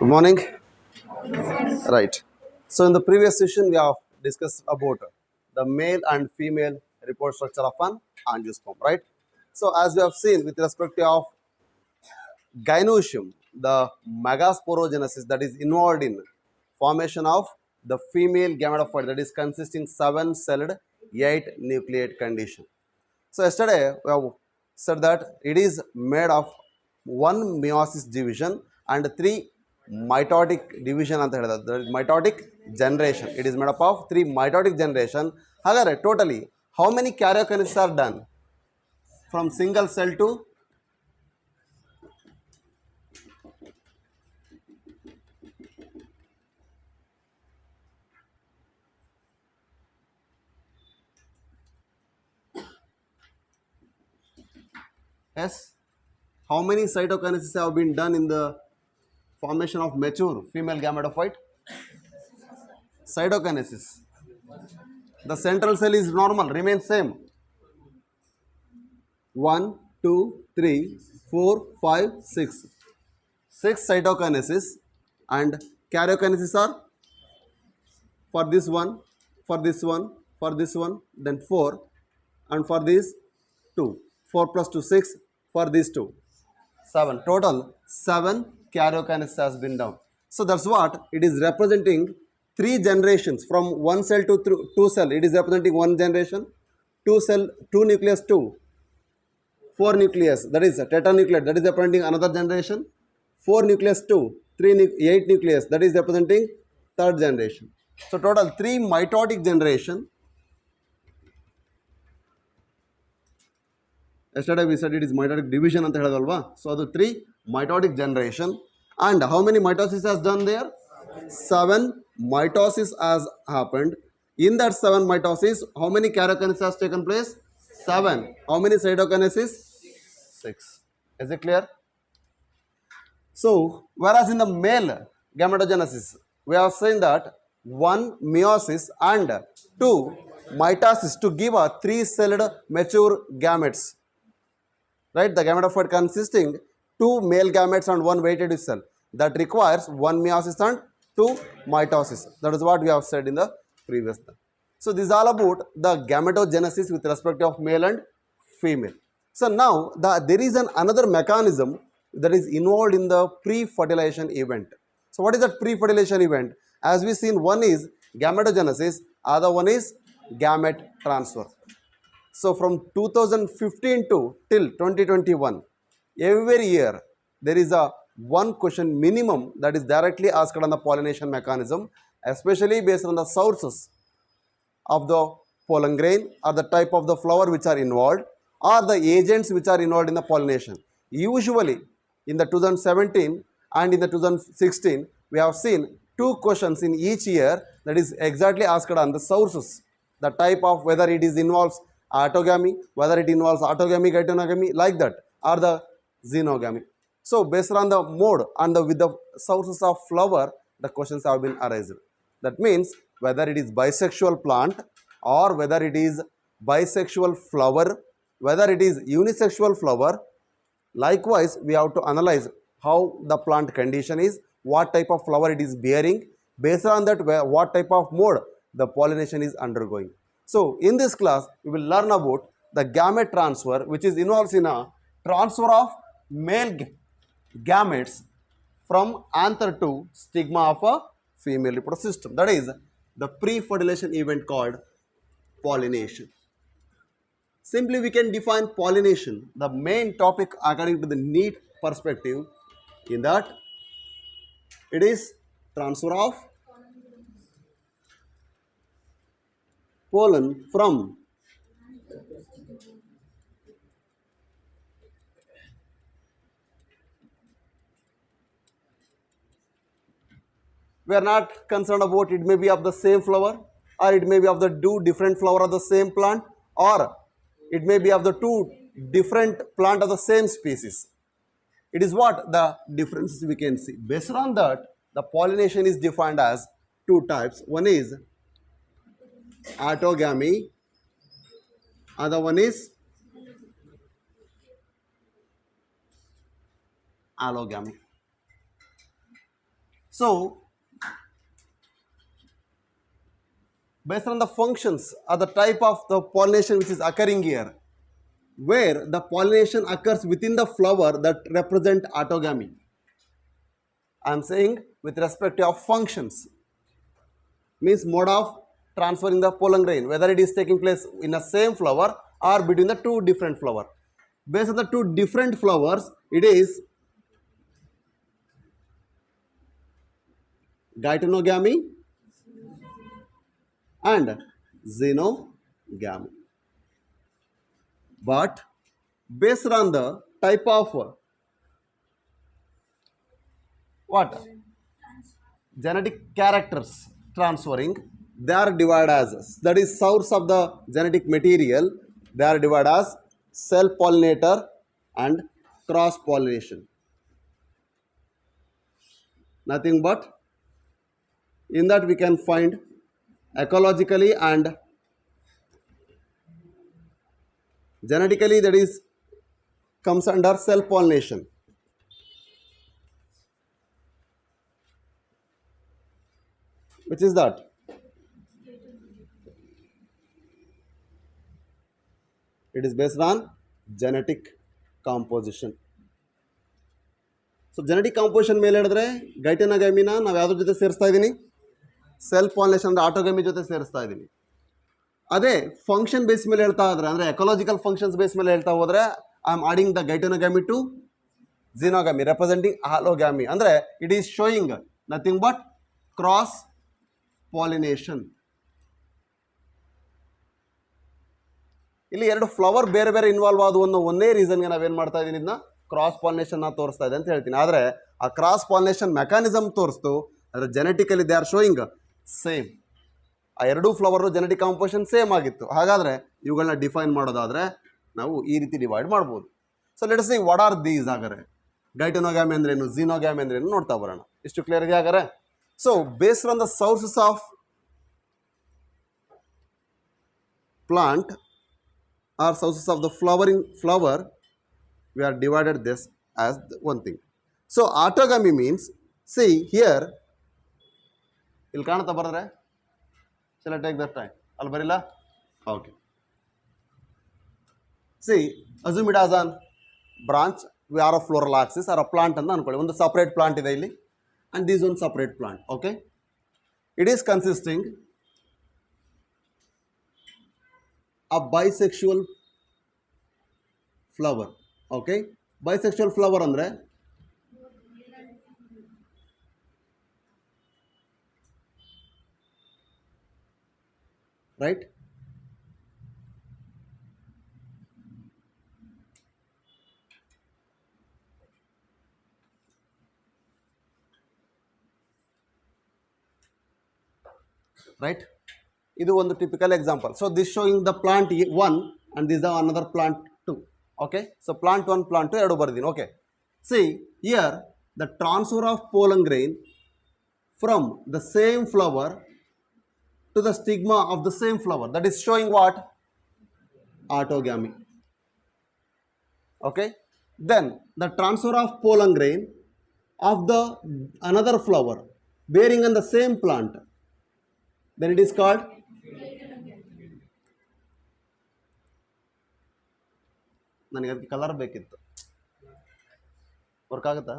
Good morning. Right. So in the previous session, we have discussed about the male and female report structure of an angiosperm. Right. So as we have seen with respect to of gynoecium, the megasporogenesis that is involved in formation of the female gametophyte that is consisting 7-celled 8-nucleate condition. So yesterday we have said that it is made of one meiosis division and three mitotic division ಅಂತ ಹೇಳಿದ mitotic generation. It is made up of three mitotic generation. ಹಾಗಾದರೆ totally how many karyokinesis are done from single cell to yes, how many cytokinesis have been done in the formation of mature female gametophyte? Cytokinesis. The central cell is normal, remains same. 1, 2, 3, 4, 5, 6. 6 cytokinesis and karyokinesis are for this one, for this one, for this one, then 4, and for these 2. 4 plus 2, 6, for these 2. 7. Total 7 karyokinesis has been done. So that's what it is representing 3 generations from 1 cell to 2 cell. It is representing 1 generation, 2 cell, 2 nucleus 2, 4 nucleus, that is tetranucleate, that is representing another generation, 4 nucleus 2, 8 nucleus, that is representing third generation. So total 3 mitotic generation. Yesterday we said it is mitotic division anta heladalva. So the 3 mitotic generation. And how many mitosis has done there? 7 mitosis has happened. In that 7 mitosis, how many karyokinesis has taken place? 7. How many cytokinesis? 6. Is it clear? So, whereas in the male gametogenesis, we have seen that 1 meiosis and 2 mitosis to give a 3-celled mature gametes. Right? The gametophyte consisting 2 male gametes and 1 vegetative cell. That requires 1 meiosis and 2 mitosis. That is what we have said in the previous time. So, this is all about the gametogenesis with respect of male and female. So, now there is another mechanism that is involved in the pre-fertilization event. So, what is that pre-fertilization event? As we seen, one is gametogenesis, other one is gamete transfer. So, from 2015 to till 2021, every year there is a one question minimum that is directly asked on the pollination mechanism, especially based on the sources of the pollen grain or the type of the flower which are involved or the agents which are involved in the pollination. Usually in the 2017 and in the 2016 we have seen 2 questions in each year that is exactly asked on the sources, the type of whether it is involves autogamy, whether it involves autogamy, geitonogamy, like that, or the xenogamy. So based on the mode and with the sources of flower, the questions have been arised. That means whether it is bisexual plant or whether it is bisexual flower, whether it is unisexual flower. Likewise, we have to analyze how the plant condition is, what type of flower it is bearing. Based on that, what type of mode the pollination is undergoing. So, in this class, we will learn about the gamete transfer, which is involves in a transfer of male gametes from anther to stigma of a female reproductive system. That is the pre-fertilization event called pollination. Simply we can define pollination, the main topic according to the NEET perspective, in that it is transfer of pollen from we are not concerned about it may be of the same flower or it may be of the 2 different flower of the same plant or it may be of the 2 different plant of the same species. It is what the differences we can see. Based on that, the pollination is defined as 2 types. One is autogamy, other one is allogamy. So based on the functions or the type of the pollination which is occurring here, where the pollination occurs within the flower that represent autogamy. I am saying with respect of functions, means mode of transferring the pollen grain, whether it is taking place in the same flower or between the two different flower. Based on the two different flowers, it is geitonogamy and xenogamy. But based on the type of what genetic characters transferring, they are divided as, that is source of the genetic material, they are divided as self pollinator and cross pollination. Nothing but in that we can find ecologically and genetically, that is comes under self pollination. Which is that? It is based on genetic composition. So genetic composition ಮೇಲೆ ಹೇಳಿದ್ರೆ ಗೈಟನಗಮಿನ ನಾವು ಯಾವುದ್ರ ಜೊತೆ ಸೇರಿಸ್ತಾ ಇದ್ದೀನಿ, self pollination ಅಂದರೆ autogamy ಜೊತೆ ಸೇರಿಸ್ತಾ ಇದ್ದೀನಿ. ಅದೇ ಫಂಕ್ಷನ್ ಬೇಸ್ ಮೇಲೆ ಹೇಳ್ತಾ ಇದ್ರೆ ಅಂದರೆ ಎಕಲಾಜಿಕಲ್ ಫಂಕ್ಷನ್ಸ್ ಬೇಸ್ ಮೇಲೆ ಹೇಳ್ತಾ ಹೋದರೆ I am adding the geitonogamy to xenogamy representing hologamy. ಅಂದರೆ it is showing nothing but cross pollination. ಇಲ್ಲಿ ಎರಡು ಫ್ಲವರ್ ಬೇರೆ ಬೇರೆ ಇನ್ವಾಲ್ವ್ ಆದವು ಅನ್ನೋ ಒಂದೇ ರೀಸನ್ಗೆ ನಾವೇನು ಮಾಡ್ತಾ ಇದ್ದೀನಿ, ಇದನ್ನ ಕ್ರಾಸ್ ಪಾಲಿನೇಷನ್ನ ತೋರಿಸ್ತಾ ಇದೆ ಅಂತ ಹೇಳ್ತೀನಿ. ಆದರೆ ಆ ಕ್ರಾಸ್ ಪಾಲಿನೇಷನ್ ಮೆಕ್ಯಾನಿಸಮ್ ತೋರಿಸ್ತು, ಅದರ genetically they are showing same. ಆ ಎರಡೂ ಫ್ಲವರು ಜೆನೆಟಿಕ್ ಕಾಂಪೋಸಿಷನ್ ಸೇಮ್ ಆಗಿತ್ತು. ಹಾಗಾದರೆ ಇವುಗಳನ್ನ ಡಿಫೈನ್ ಮಾಡೋದಾದರೆ ನಾವು ಈ ರೀತಿ ಡಿವೈಡ್ ಮಾಡ್ಬೋದು. So let us see what are these. ಹಾಗಾದರೆ ಗೈಟನೋಗ್ಯಾಮಿ ಅಂದ್ರೇನು, ಝೀನೋಗ್ಯಾಮಿ ಅಂದ್ರೇನು ನೋಡ್ತಾ ಬರೋಣ. ಇಷ್ಟು ಕ್ಲಿಯರ್ ಇದೆ ಹಾಗಾದರೆ. So based on the sources of plant or sources of the flowering flower, we are divided this as one thing. So autogamy means, see here, ಇಲ್ಲಿ ಕಾಣುತ್ತಾ ಬರೆದ್ರೆ, shall I take that time? ಅಲ್ಲಿ ಬರಿಲ್ಲ? Okay. See, assume it as an branch, we are a floral axis or a plant ಅಂತ ಅನ್ಕೊಳ್ಳಿ. ಒಂದು separate plant ಇದೆ ಇಲ್ಲಿ, and this one separate plant. Okay, it is consisting a bisexual flower. Okay, bisexual flower ಅಂದ್ರೆ right, right. ಇದು ಒಂದು typical example. So this showing the plant 1 and this is another plant 2. Okay, so plant 1 plant 2 ಎರಡು ಬರ್ದೀನಿ. Okay, see here the transfer of pollen grain from the same flower to the stigma of the same flower, that is showing what? Autogamy. Okay, then the transfer of pollen grain of the another flower bearing on the same plant, then it is called ನನಗೆ ಅದಕ್ಕೆ colour ಬೇಕಿತ್ತು, work ಆಗುತ್ತಾ?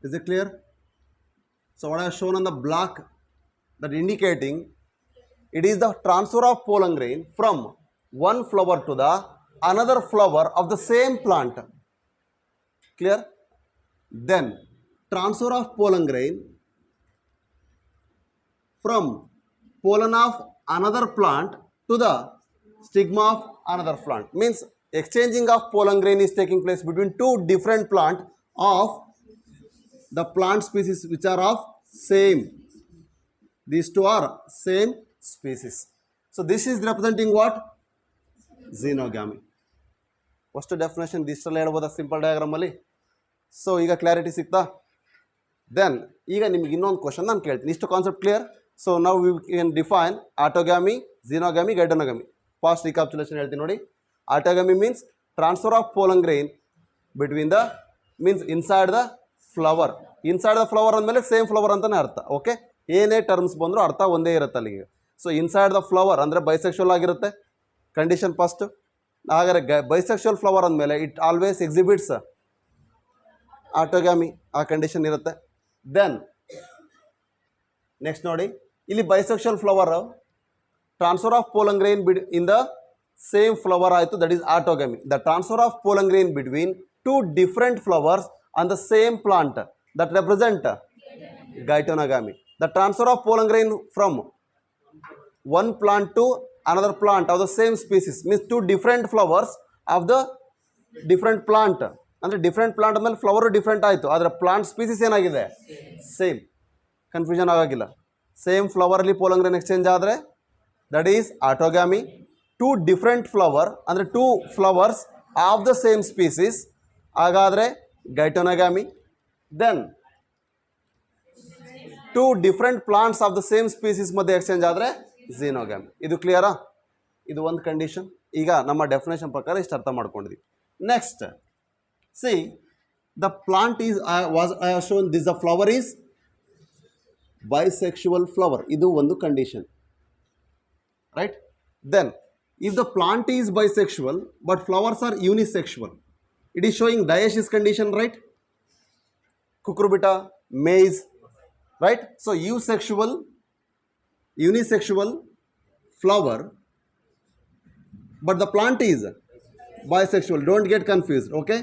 Is it clear? So what I have shown on the block, that indicating it is the transfer of pollen grain from one flower to the another flower of the same plant. Clear? Then transfer of pollen grain from pollen of another plant to the stigma of another plant, means exchanging of pollen grain is taking place between two different plants of the plant species which are of same. These two are same species. So this is representing what? Xenogamy. First definition ದಿಷ್ಟೆಲ್ಲ ಹೇಳ್ಬೋದಾ simple diagram ಅಲ್ಲಿ? So ಈಗ clarity ಸಿಗ್ತಾ? Then ಈಗ ನಿಮ್ಗೆ ಇನ್ನೊಂದು question ನಾನು ಕೇಳ್ತೀನಿ. ಇಷ್ಟು ಕಾನ್ಸೆಪ್ಟ್ ಕ್ಲಿಯರ್? ಸೊ ನಾವು we can define autogamy, xenogamy, geitonogamy. Fast recapitulation ಹೇಳ್ತೀನಿ ನೋಡಿ. Autogamy means transfer of pollen grain between the means inside the flower. Inside the flower ಅಂದಮೇಲೆ ಸೇಮ್ ಫ್ಲವರ್ ಅಂತಲೇ ಅರ್ಥ. ಓಕೆ, ಏನೇ ಟರ್ಮ್ಸ್ ಬಂದರೂ ಅರ್ಥ ಒಂದೇ ಇರುತ್ತೆ ಅಲ್ಲಿಗೆ. ಸೊ ಇನ್ಸೈಡ್ ದ ಫ್ಲವರ್ ಅಂದರೆ ಬೈಸೆಕ್ಷುವಲ್ ಆಗಿರುತ್ತೆ ಕಂಡೀಷನ್ ಫಸ್ಟ್. ಹಾಗಾದರೆ ಬೈಸೆಕ್ಷುವಲ್ ಫ್ಲವರ್ ಅಂದಮೇಲೆ ಇಟ್ ಆಲ್ವೇಸ್ ಎಕ್ಸಿಬಿಟ್ಸ್ ಆಟೋಗ್ಯಾಮಿ, ಆ ಕಂಡೀಷನ್ ಇರುತ್ತೆ. ದೆನ್ ನೆಕ್ಸ್ಟ್ ನೋಡಿ, ಇಲ್ಲಿ bisexual flower transfer of pollen grain in the same flower ಆಯಿತು, that is autogamy. The transfer of pollen grain between two different flowers on the same plant that represent geitonogamy. The transfer of pollen grain from one plant to another plant of the same species means two different flowers of the different plant. ಅಂದರೆ different plant ಅಂದಮೇಲೆ flower different ಆಯಿತು, ಆದರೆ plant species ಏನಾಗಿದೆ same. Confusion ಆಗೋಗಿಲ್ಲ. Same ಫ್ಲವರಲ್ಲಿ pollen grain exchange ಆದರೆ that is autogamy. Two different flower ಅಂದರೆ two flowers of the same species ಹಾಗಾದರೆ geitonogamy. Then two different plants of the same species ಮಧ್ಯೆ exchange ಆದರೆ ಝೀನೋಗ್ಯಾಮಿ. ಇದು ಕ್ಲಿಯರಾ? ಇದು ಒಂದು ಕಂಡೀಷನ್. ಈಗ ನಮ್ಮ ಡೆಫಿನೇಷನ್ ಪ್ರಕಾರ ಇಷ್ಟು ಅರ್ಥ ಮಾಡ್ಕೊಂಡಿದ್ವಿ. Next see the plant is was I have shown this the flower is bisexual flower. ಇದು ಒಂದು condition, right? Then if the plant is bisexual but flowers are unisexual, it is showing dioecious condition, right? Cucurbita, maize, right? So unisexual flower, but the plant is bisexual. Don't get confused, okay?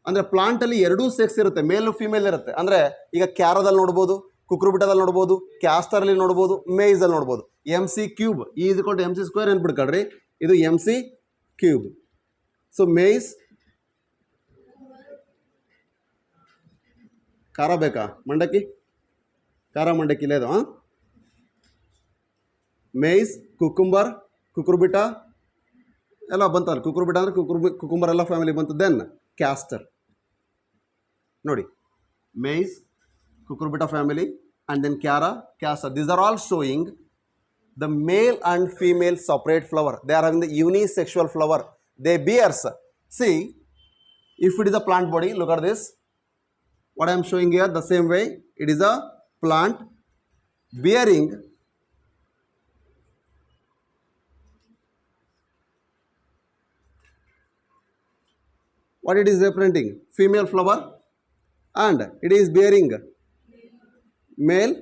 ಅಂದರೆ ಪ್ಲಾಂಟಲ್ಲಿ ಎರಡೂ sex ಇರುತ್ತೆ, ಮೇಲು female ಇರುತ್ತೆ. ಅಂದರೆ ಈಗ ಕ್ಯಾರದಲ್ಲಿ ನೋಡ್ಬೋದು, ಕುಕ್ರುಬಿಟದಲ್ಲಿ ನೋಡ್ಬೋದು, ಕ್ಯಾಸ್ಟರಲ್ಲಿ ನೋಡ್ಬೋದು, ಮೇಯ್ಸಲ್ಲಿ ನೋಡ್ಬೋದು. MC³ is equal to MC² ಅಂದ್ಬಿಡ್ಕೊಳ್ರಿ, ಇದು MC³. ಸೊ ಮೇಯ್ಸ್ ಖಾರ ಬೇಕಾ ಮಂಡಕ್ಕಿ? ಖಾರ ಮಂಡಕ್ಕಿ ಇಲ್ಲ ಇದು. ಮೇಯ್ಸ್, ಕುಕುಂಬರ್, ಕುಕುರ್ಬಿಟಾ ಎಲ್ಲ ಬಂತಲ್ಲ. ಕುಕುರ್ಬಿಟಾ ಅಂದರೆ ಕುಕುಂಬರ್ ಎಲ್ಲ ಫ್ಯಾಮಿಲಿ ಬಂತು. ದೆನ್ ಕ್ಯಾಸ್ಟರ್ ನೋಡಿ, maize, cucurbita family, and then castor. These are all showing the male and female separate flower. They are having the unisexual flower. They bears. See if it is a plant body, look at this. What I am showing here, the same way, it is a plant bearing what it is representing, female flower, and it is bearing male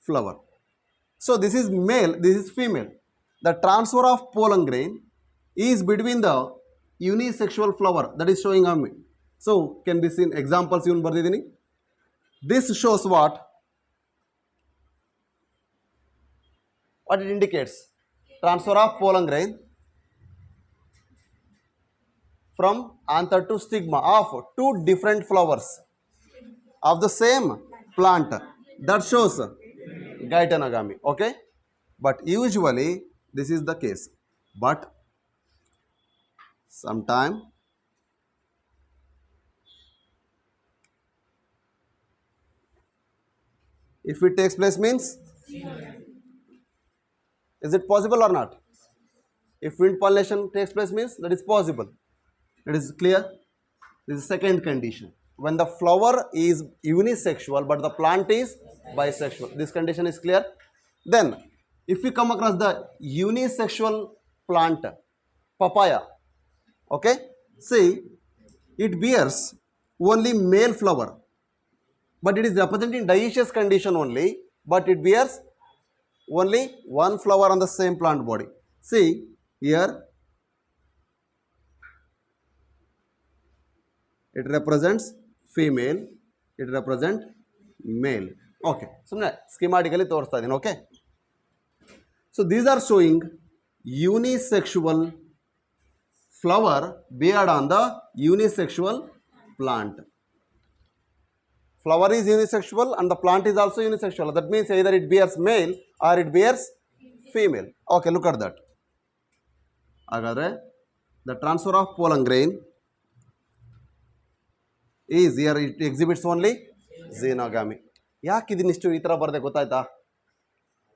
flower. So this is male, this is female. The transfer of pollen grain is between the unisexual flower, that is showing on me. So can be seen examples even bardidini. This shows what it indicates. Transfer of pollen grain from anther to stigma of two different flowers of the same plant. That shows geitonogamy. Okay, but usually this is the case. But sometime if it takes place means, is it possible or not? If wind pollination takes place means that is possible. It is clear? This is second condition. When the flower is unisexual but the plant is bisexual. This condition is clear? Then if we come across the unisexual plant, papaya, okay, see it bears only male flower, but it is representing dioecious condition only, but it bears only one flower on the same plant body. See here, it represents female, it represents male. Okay, ಸುಮ್ಮನೆ ಸ್ಕೀಮಾಟಿಕಲಿ ತೋರಿಸ್ತಾ ಇದ್ದೀನಿ. Okay, so these are showing unisexual flower beared on the unisexual plant. Flower is unisexual and the plant is also unisexual. That means either it bears male or it bears female. Okay, look at that. Hagadre the transfer of pollen grain is here, it exhibits only xenogamy. ಯಾಕೆ ಇದನ್ನಿಷ್ಟು ಈ ಥರ ಬರದೆ ಗೊತ್ತಾಯ್ತಾ?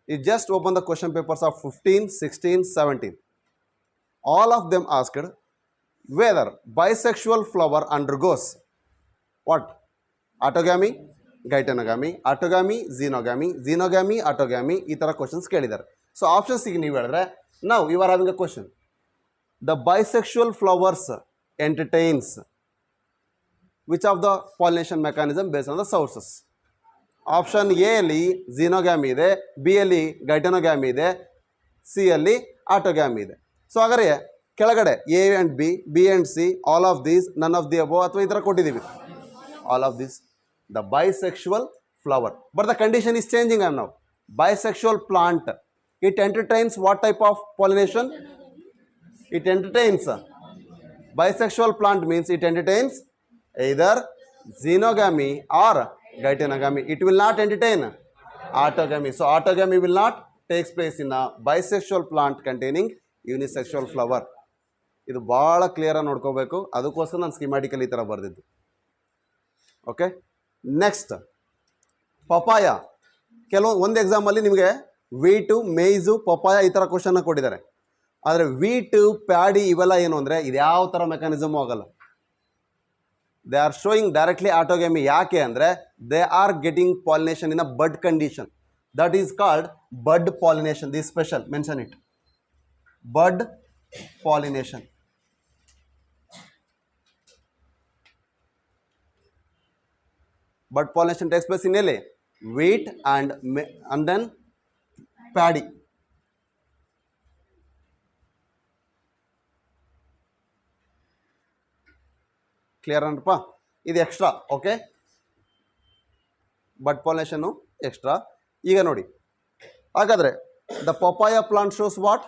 You just open the question papers of 15, 16, 17. All of them asked whether bisexual flower undergoes what autogamy geitonogamy autogamy xenogamy xenogamy autogamy ಈ ಥರ questions ಕೇಳಿದ್ದಾರೆ. So ಆಪ್ಷನ್ಸಿಗೆ ನೀವು ಹೇಳಿದ್ರೆ ನಾವು you are having a question. The bisexual flowers entertains which of the pollination mechanism based on the sources. Option A ಅಲ್ಲಿ xenogamy ಇದೆ, B ಅಲ್ಲಿ ಗೈಟನೋಗ್ಯಾಮಿ ಇದೆ, ಸಿ ಅಲ್ಲಿ ಆಟೋಗ್ಯಾಮಿ ಇದೆ. ಸೊ ಹಾಗಾದ್ರೆ ಕೆಳಗಡೆ A and B, B and C, all of these, none of the above ಅಥವಾ ಈ ಥರ ಕೊಟ್ಟಿದ್ದೀವಿ. All of this the bisexual flower, but the condition is changing. I am now bisexual plant, it entertains what type of pollination? It entertains. Bisexual plant means it entertains either xenogamy or geitonogamy. It will not entertain autogamy. So autogamy will not takes place in a bisexual plant containing unisexual flower. ಇದು ಭಾಳ ಕ್ಲಿಯರಾಗಿ ನೋಡ್ಕೋಬೇಕು, ಅದಕ್ಕೋಸ್ಕರ ನಾನು ಸ್ಕಿಮ್ಯಾಟಿಕಲ್ ಈ ಥರ ಬರೆದಿದ್ದು. Okay, next papaya. ಒಂದು ಎಕ್ಸಾಮಲ್ಲಿ ನಿಮಗೆ ವೀಟು, ಮೇಯ್ಸು, ಪಪಾಯ ಈ ಥರ ಕ್ವಶನ್ನ ಕೊಟ್ಟಿದ್ದಾರೆ. ಆದರೆ ವೀಟು, ಪ್ಯಾಡಿ ಇವೆಲ್ಲ ಏನು ಅಂದರೆ ಇದು ಯಾವ ಥರ ಮೆಕ್ಯಾನಿಸಮು ಆಗಲ್ಲ. They are showing directly autogamy. ಯಾಕೆ ಅಂದರೆ they are getting pollination in a bud condition. That is called bud pollination. This special mention it, bud pollination. Bud pollination takes place in LA, wheat and then paddy. Clear anpa? This extra, okay? Bud pollination extra. Iga nodi. Hagadre the papaya plant shows what?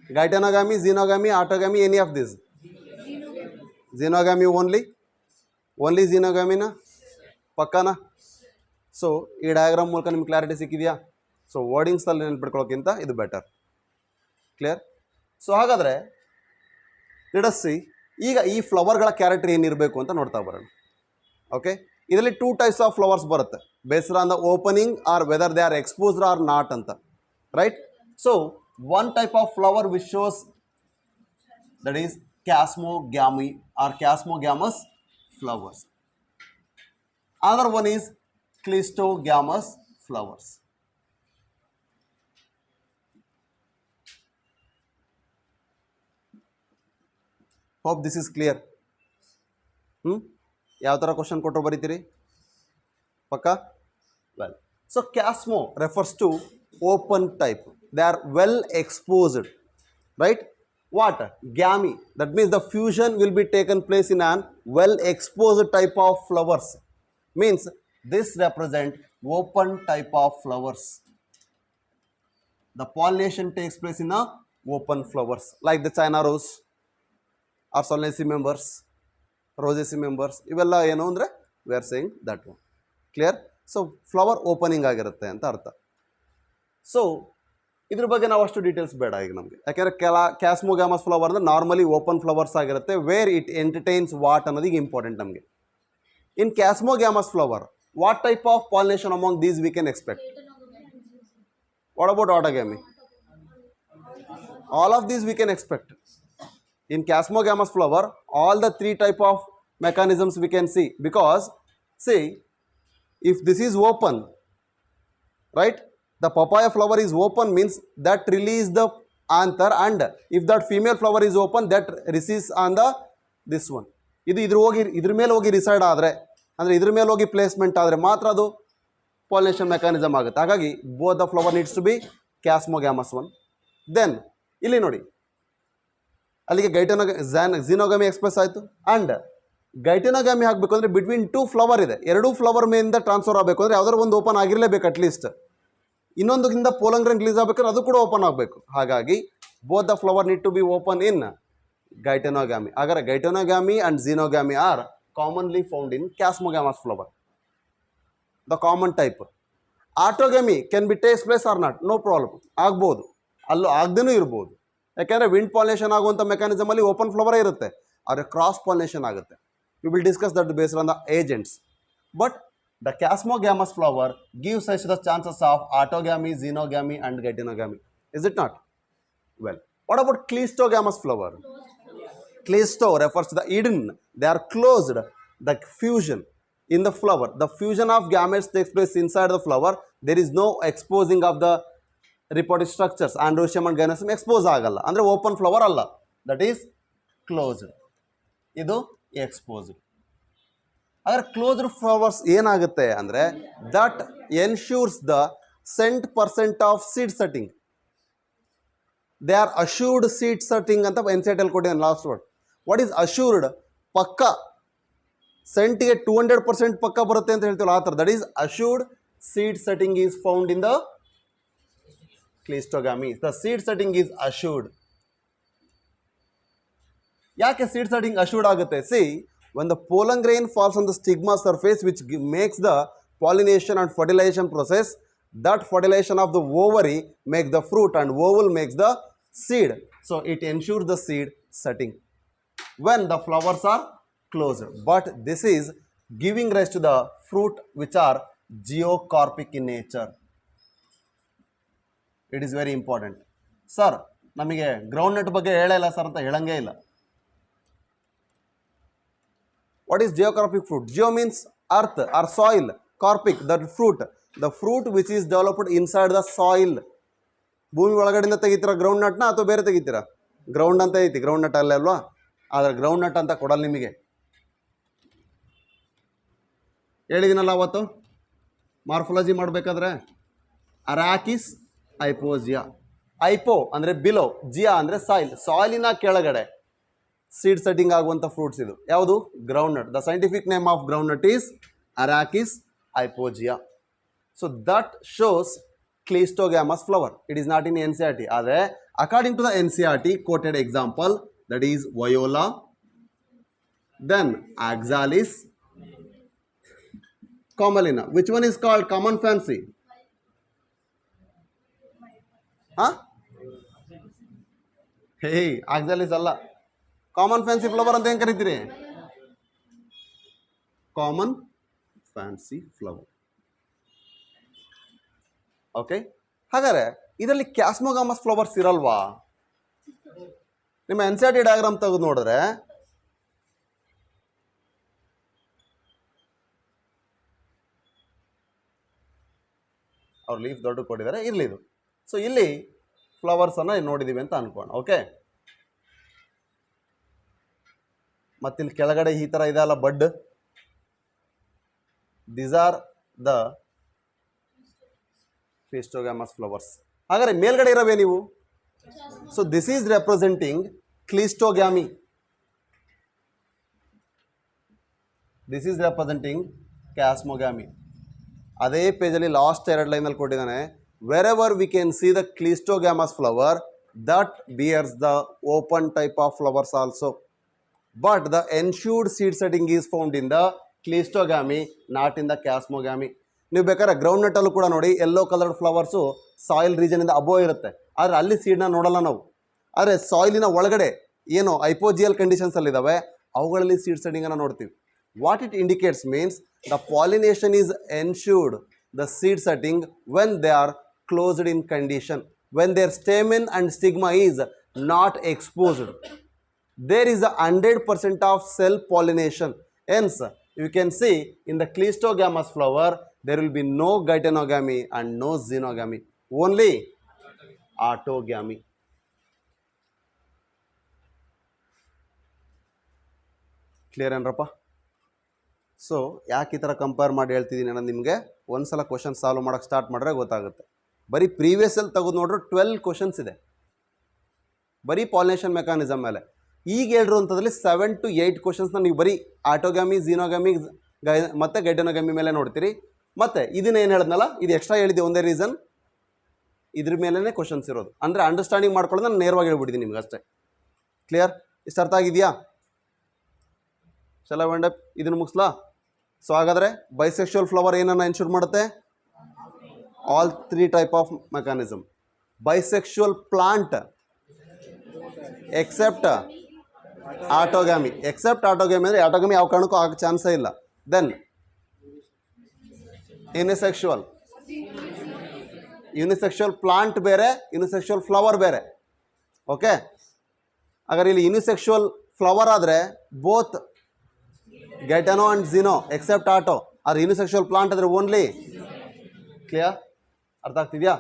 Geitonogamy, xenogamy, autogamy, any of these? Xenogamy only? Only xenogamy na? ಪಕ್ಕನಾ? So ಈ diagram ಮೂಲಕ ನಿಮ್ಗೆ clarity ಸಿಕ್ಕಿದೆಯಾ? So ವರ್ಡಿಂಗ್ಸಲ್ಲಿ ನೆನ್ಪಿಟ್ಕೊಳ್ಳೋಕ್ಕಿಂತ ಇದು better. Clear? So ಹಾಗಾದರೆ let us see ಈಗ ಈ ಫ್ಲವರ್ಗಳ ಕ್ಯಾರೆಕ್ಟರ್ ಏನಿರಬೇಕು ಅಂತ ನೋಡ್ತಾ ಬರೋಣ. ಓಕೆ, ಇದರಲ್ಲಿ 2 ಟೈಪ್ಸ್ ಆಫ್ ಫ್ಲವರ್ಸ್ ಬರುತ್ತೆ, based on the opening or whether they are exposed or not ಅಂತ, right? So one type of flower which shows that is chasmogamy or chasmogamous flowers. Another one is cleistogamous flowers. Hope this is clear. ಯಾವ ಥರ question ಕೊಟ್ಟರು ಬರೀತೀರಿ? ಪಕ್ಕಾ? Well, so Chiasmo refers to open type. They are well exposed, right? What? Gamy. That means the fusion will be taken place in an well exposed type of flowers. Means this represent open type of flowers. The pollination takes place in a open flowers like the China rose or Solanaceae members, Rosaceae members. Ivella enu andre we are saying that one. Clear? So flower opening ಆಗಿರುತ್ತೆ ಅಂತ ಅರ್ಥ. So ಇದ್ರ ಬಗ್ಗೆ ನಾವು ಅಷ್ಟು details ಬೇಡ ಈಗ ನಮಗೆ, ಯಾಕೆಂದರೆ ಕ್ಯಾಸ್ಮೋಗ್ಯಾಮಸ್ ಫ್ಲವರ್ ಅಂದರೆ ನಾರ್ಮಲಿ ಓಪನ್ ಫ್ಲವರ್ಸ್ ಆಗಿರುತ್ತೆ. ವೇರ್ ಇಟ್ ಎಂಟರ್ಟೈನ್ಸ್ ವಾಟ್ ಅನ್ನೋದು ಈಗ ಇಂಪಾರ್ಟೆಂಟ್ ನಮಗೆ. In Chiasmogamous flower, what type of pollination among these we can expect? What about autogamy? All of these we can expect. In Chiasmogamous flower, all the 3 type of mechanisms we can see, because see, if this is open, right, the papaya flower is open means that release the anther, and if that female flower is open, that receives on the this one. ಇದು ಇದ್ರ ಮೇಲೆ ಹೋಗಿ reside ಆದರೆ, ಅಂದರೆ ಇದ್ರ ಮೇಲೆ ಹೋಗಿ placement ಆದರೆ ಮಾತ್ರ ಅದು ಪಾಲಿನೇಷನ್ ಮೆಕ್ಯಾನಿಸಮ್ ಆಗುತ್ತೆ. ಹಾಗಾಗಿ both the flower needs to be chasmogamous one. Then ಇಲ್ಲಿ ನೋಡಿ, ಅಲ್ಲಿಗೆ ಝೀನೋಗಮಿ ಎಕ್ಸ್ಪ್ರೆಸ್ ಆಯಿತು. ಆ್ಯಂಡ್ ಗೈಟನೋಗ್ಯಾಮಿ ಆಗಬೇಕು ಅಂದರೆ ಬಿಟ್ವೀನ್ 2 ಫ್ಲವರ್ ಇದೆ, 2 ಫ್ಲವರ್ ಮೇಲಿಂದ ಟ್ರಾನ್ಸ್ಫರ್ ಆಗಬೇಕು ಅಂದರೆ ಯಾವ್ದಾದ್ರು ಒಂದು ಓಪನ್ ಆಗಿರಲೇಬೇಕು ಅಟ್ಲೀಸ್ಟ್. ಇನ್ನೊಂದಕ್ಕಿಂತ ಪೋಲಂಗ್ರೆನ್ ರಿಲೀಸ್ ಆಗಬೇಕಾದ್ರೆ ಅದು ಕೂಡ ಓಪನ್ ಆಗಬೇಕು. ಹಾಗಾಗಿ both the flower need to be open in Geitonogamy. Agar Geitonogamy and xenogamy are commonly found in Chiasmogamous flower, the common type. Autogamy can be takes place or not, no problem, ಆಗಬಹುದು, ಅಲ್ಲೂ ಆಗದೇನೂ ಇರ್ಬೋದು. ಯಾಕೆಂದರೆ wind pollination ಆಗುವಂಥ ಮೆಕ್ಯಾನಿಸಮಲ್ಲಿ open ಫ್ಲವರೇ ಇರುತ್ತೆ, ಆದರೆ cross pollination ಆಗುತ್ತೆ. We will discuss that based on the agents. But the Chiasmogamous flower gives us the chances of autogamy, xenogamy and Geitonogamy. Is it not? Well, what about Cleistogamous flower? Cleisto refers to the hidden. They are closed. the fusion in the flower, the fusion of gametes takes place inside the flower. There is no exposing of the reproductive structures. Androecium and gynoecium expose ಆಗಲ್ಲ, ಅಂದರೆ open flower ಅಲ್ಲ, that is closed. ಇದು exposed. ಆದರೆ closed flowers ಏನಾಗುತ್ತೆ ಅಂದರೆ that ensures the % of seed setting. They are assured seed setting ಅಂತ NCERT ಅಲ್ಲಿ ಕೊಟ್ಟಿದ್ದಾನೆ last word. What is assured? ಪಕ್ಕ ಸೆಂಟಿಗೆ 200% ಪಕ್ಕ ಬರುತ್ತೆ ಅಂತ ಹೇಳ್ತೀವಲ್ಲ ಆ ಥರ. That is assured seed setting is found in the cleistogamy. The seed setting is assured. ಯಾಕೆ ಸೀಡ್ ಸೆಟ್ಟಿಂಗ್ ಅಶ್ಯೂರ್ಡ್ ಆಗುತ್ತೆ? See, when the pollen grain falls on the stigma surface which makes the pollination and fertilization process, that fertilization of the ovary makes the fruit and oval makes the seed. So it ensures the seed setting when the flowers are closed. But this is giving rise to the fruit which are geocarpic in nature. It is very important. Sir, ನಮಗೆ ground nut ಬಗ್ಗೆ ಹೇಳೇ ಇಲ್ಲ sir ಅಂತ ಹೇಳಂಗೇ ಇಲ್ಲ. What is geocarpic fruit? Geo means earth or soil. Carpic, the fruit which is developed inside the soil. ಭೂಮಿ ಒಳಗಡೆಯಿಂದ ತೆಗಿತೀರಾ ground ನಟ್ನ ಅಥವಾ ಬೇರೆ ತೆಗಿತೀರಾ? ಗ್ರೌಂಡ್ ಅಂತ ಐತಿ, ಗ್ರೌಂಡ್ ನಟ್ ಅಲ್ಲೇ ಅಲ್ವಾ? ಆದರೆ ಗ್ರೌಂಡ್ ನಟ್ ಅಂತ ಕೊಡಲ್ಲ ನಿಮಗೆ. ಹೇಳಿದ್ದೀನಲ್ಲ ಅವತ್ತು ಮಾರ್ಫಾಲಜಿ ಮಾಡಬೇಕಾದ್ರೆ, ಅರಾಕಿಸ್ ಐಪೋಜಿಯಾ. ಐಪೋ ಅಂದರೆ ಬಿಲೋ, ಜಿಯಾ ಅಂದರೆ ಸಾಯಿಲ್. ಸಾಯಿಲಿನ ಕೆಳಗಡೆ ಸೀಡ್ ಸೆಟ್ಟಿಂಗ್ ಆಗುವಂಥ ಫ್ರೂಟ್ಸ್ ಇದು. ಯಾವುದು? Ground nut. The scientific name of ground nut is Arachis hypogaea. So that shows cleistogamous flower. It is not in NCERT. ಆದರೆ according to the NCERT quoted example, that is Viola, then Oxalis, Commelina. Which one is called common fancy? Hey, Oxalis ಅಲ್ಲ, common fancy flower ಅಂತ ಹೆಂಗೆ ಕರಿತೀರಿ? Common fancy flower. Okay, ಹಾಗಾದರೆ ಇದರಲ್ಲಿ ಕ್ಯಾಸ್ಮೋಗಾಮಸ್ flowers ಇರಲ್ವಾ? ನಿಮ್ಮ NCERT diagram ತೆಗೆದು ನೋಡಿದ್ರೆ ಅವ್ರು ಲೀಫ್ ದೊಡ್ಡ ಕೊಟ್ಟಿದ್ದಾರೆ, ಇರಲಿ ಇದು. ಸೊ ಇಲ್ಲಿ ಫ್ಲವರ್ಸನ್ನು ನೋಡಿದ್ದೀವಿ ಅಂತ ಅನ್ಕೋಣ. ಓಕೆ, ಮತ್ತಿಲ್ಲಿ ಕೆಳಗಡೆ ಈ ಥರ ಇದೆಯಲ್ಲ bud, these are the cleistogamous flowers. ಹಾಗಾದರೆ ಮೇಲ್ಗಡೆ ಇರವೇ ನೀವು? So this is representing cleistogamy. This is representing chasmogamy. ಅದೇ ಪೇಜಲ್ಲಿ ಲಾಸ್ಟ್ 2 ಲೈನಲ್ಲಿ ಕೊಟ್ಟಿದ್ದಾನೆ, wherever we can see the cleistogamous flower that bears the open type of flowers also. But the ensured seed setting is found in the cleistogamy, not in the chasmogamy. ನೀವು ಬೇಕಾದ್ರೆ ground ನಟ್ಟಲ್ಲೂ ಕೂಡ ನೋಡಿ, yellow coloured flowers soil ರೀಜನಿಂದ above ಇರುತ್ತೆ, ಆದರೆ ಅಲ್ಲಿ ಸೀಡ್ನ ನೋಡಲ್ಲ ನಾವು. ಆದರೆ ಸಾಯಿಲಿನ ಒಳಗಡೆ ಏನು ಐಪೋಜಿಯಲ್ ಕಂಡೀಷನ್ಸಲ್ಲಿದ್ದಾವೆ ಅವುಗಳಲ್ಲಿ ಸೀಡ್ ಸೆಟ್ಟಿಂಗನ್ನು ನೋಡ್ತೀವಿ. What it indicates means the pollination is ensured the seed setting when they are closed in condition, when their stamen and stigma is not exposed. There is a 100% of self-pollination. Hence, you can see in the Clistogamous flower, there will be no gytonogamy and no xenogamy, only autogamy. Clear ಏನಪ್ಪ? So ಯಾಕೆ ಈ ಥರ compare ಮಾಡಿ ಹೇಳ್ತಿದ್ದೀನಿ ನಾನು ನಿಮಗೆ, ಒಂದು ಸಲ ಕ್ವಶನ್ ಸಾಲ್ವ್ ಮಾಡೋಕ್ಕೆ ಸ್ಟಾರ್ಟ್ ಮಾಡಿದ್ರೆ ಗೊತ್ತಾಗುತ್ತೆ. ಬರೀ ಪ್ರೀವಿಯಸ್ಸಲ್ಲಿ ತೆಗೆದು ನೋಡ್ರೆ 12 ಕ್ವಶನ್ಸ್ ಇದೆ ಬರೀ ಪಾಲಿನೇಷನ್ ಮೆಕ್ಯಾನಿಸಮ್ ಮೇಲೆ. ಈಗ ಹೇಳಿರುವಂಥದ್ರಲ್ಲಿ 7 to 8 ಕ್ವಶನ್ಸ್ನ ನೀವು ಬರೀ ಆಟೋಗ್ಯಾಮಿ, ಝೀನೋಗ್ಯಾಮಿ ಮತ್ತು ಗೈಟೋನೋಗ್ಯಾಮಿ ಮೇಲೆ ನೋಡ್ತೀರಿ. ಮತ್ತು ಇದನ್ನ ಏನು ಹೇಳಿದ್ನಲ್ಲ, ಇದು ಎಕ್ಸ್ಟ್ರಾ ಹೇಳಿದೆ ಒಂದೇ ರೀಸನ್, ಇದ್ರ ಮೇಲೇ ಕ್ವಶನ್ಸ್ ಇರೋದು. ಅಂದರೆ ಅಂಡರ್ಸ್ಟ್ಯಾಂಡಿಂಗ್ ಮಾಡ್ಕೊಳ್ಳೋದು ನಾನು ನೇರವಾಗಿ ಹೇಳ್ಬಿಟ್ಟಿದ್ದೀನಿ ನಿಮ್ಗೆ ಅಷ್ಟೇ. ಕ್ಲಿಯರ್? ಇಷ್ಟು ಅರ್ಥ ಆಗಿದೆಯಾ? ಚಲೋ ವಂಡಪ್, ಇದನ್ನು ಮುಗಿಸ್ಲಾ? ಸೊ ಹಾಗಾದರೆ ಬೈಸೆಕ್ಷುವಲ್ ಫ್ಲವರ್ ಏನನ್ನು ಎನ್ಶೂರ್ ಮಾಡುತ್ತೆ? All 3 type of mechanism. Bisexual plant except autogamy. Except autogamy ಅಂದರೆ ಆಟೋಗ್ಯಾಮಿ ಯಾವ ಕಾರಣಕ್ಕೂ ಆಗೋ ಚಾನ್ಸೇ ಇಲ್ಲ. ದೆನ್ ಯುನಿಸೆಕ್ಷುವಲ್ ಪ್ಲಾಂಟ್ ಬೇರೆ, ಯುನಿಸೆಕ್ಷುವಲ್ ಫ್ಲವರ್ ಬೇರೆ. ಓಕೆ, ಹಾಗಾದ್ರೆ ಇಲ್ಲಿ ಯುನಿಸೆಕ್ಷುವಲ್ ಫ್ಲವರ್ ಆದರೆ both geitono and xeno except auto or unisexual plant ಅಂದರೆ ಓನ್ಲಿ. ಕ್ಲಿಯರ್? ಅರ್ಥ ಆಗ್ತಿದೆಯಾ?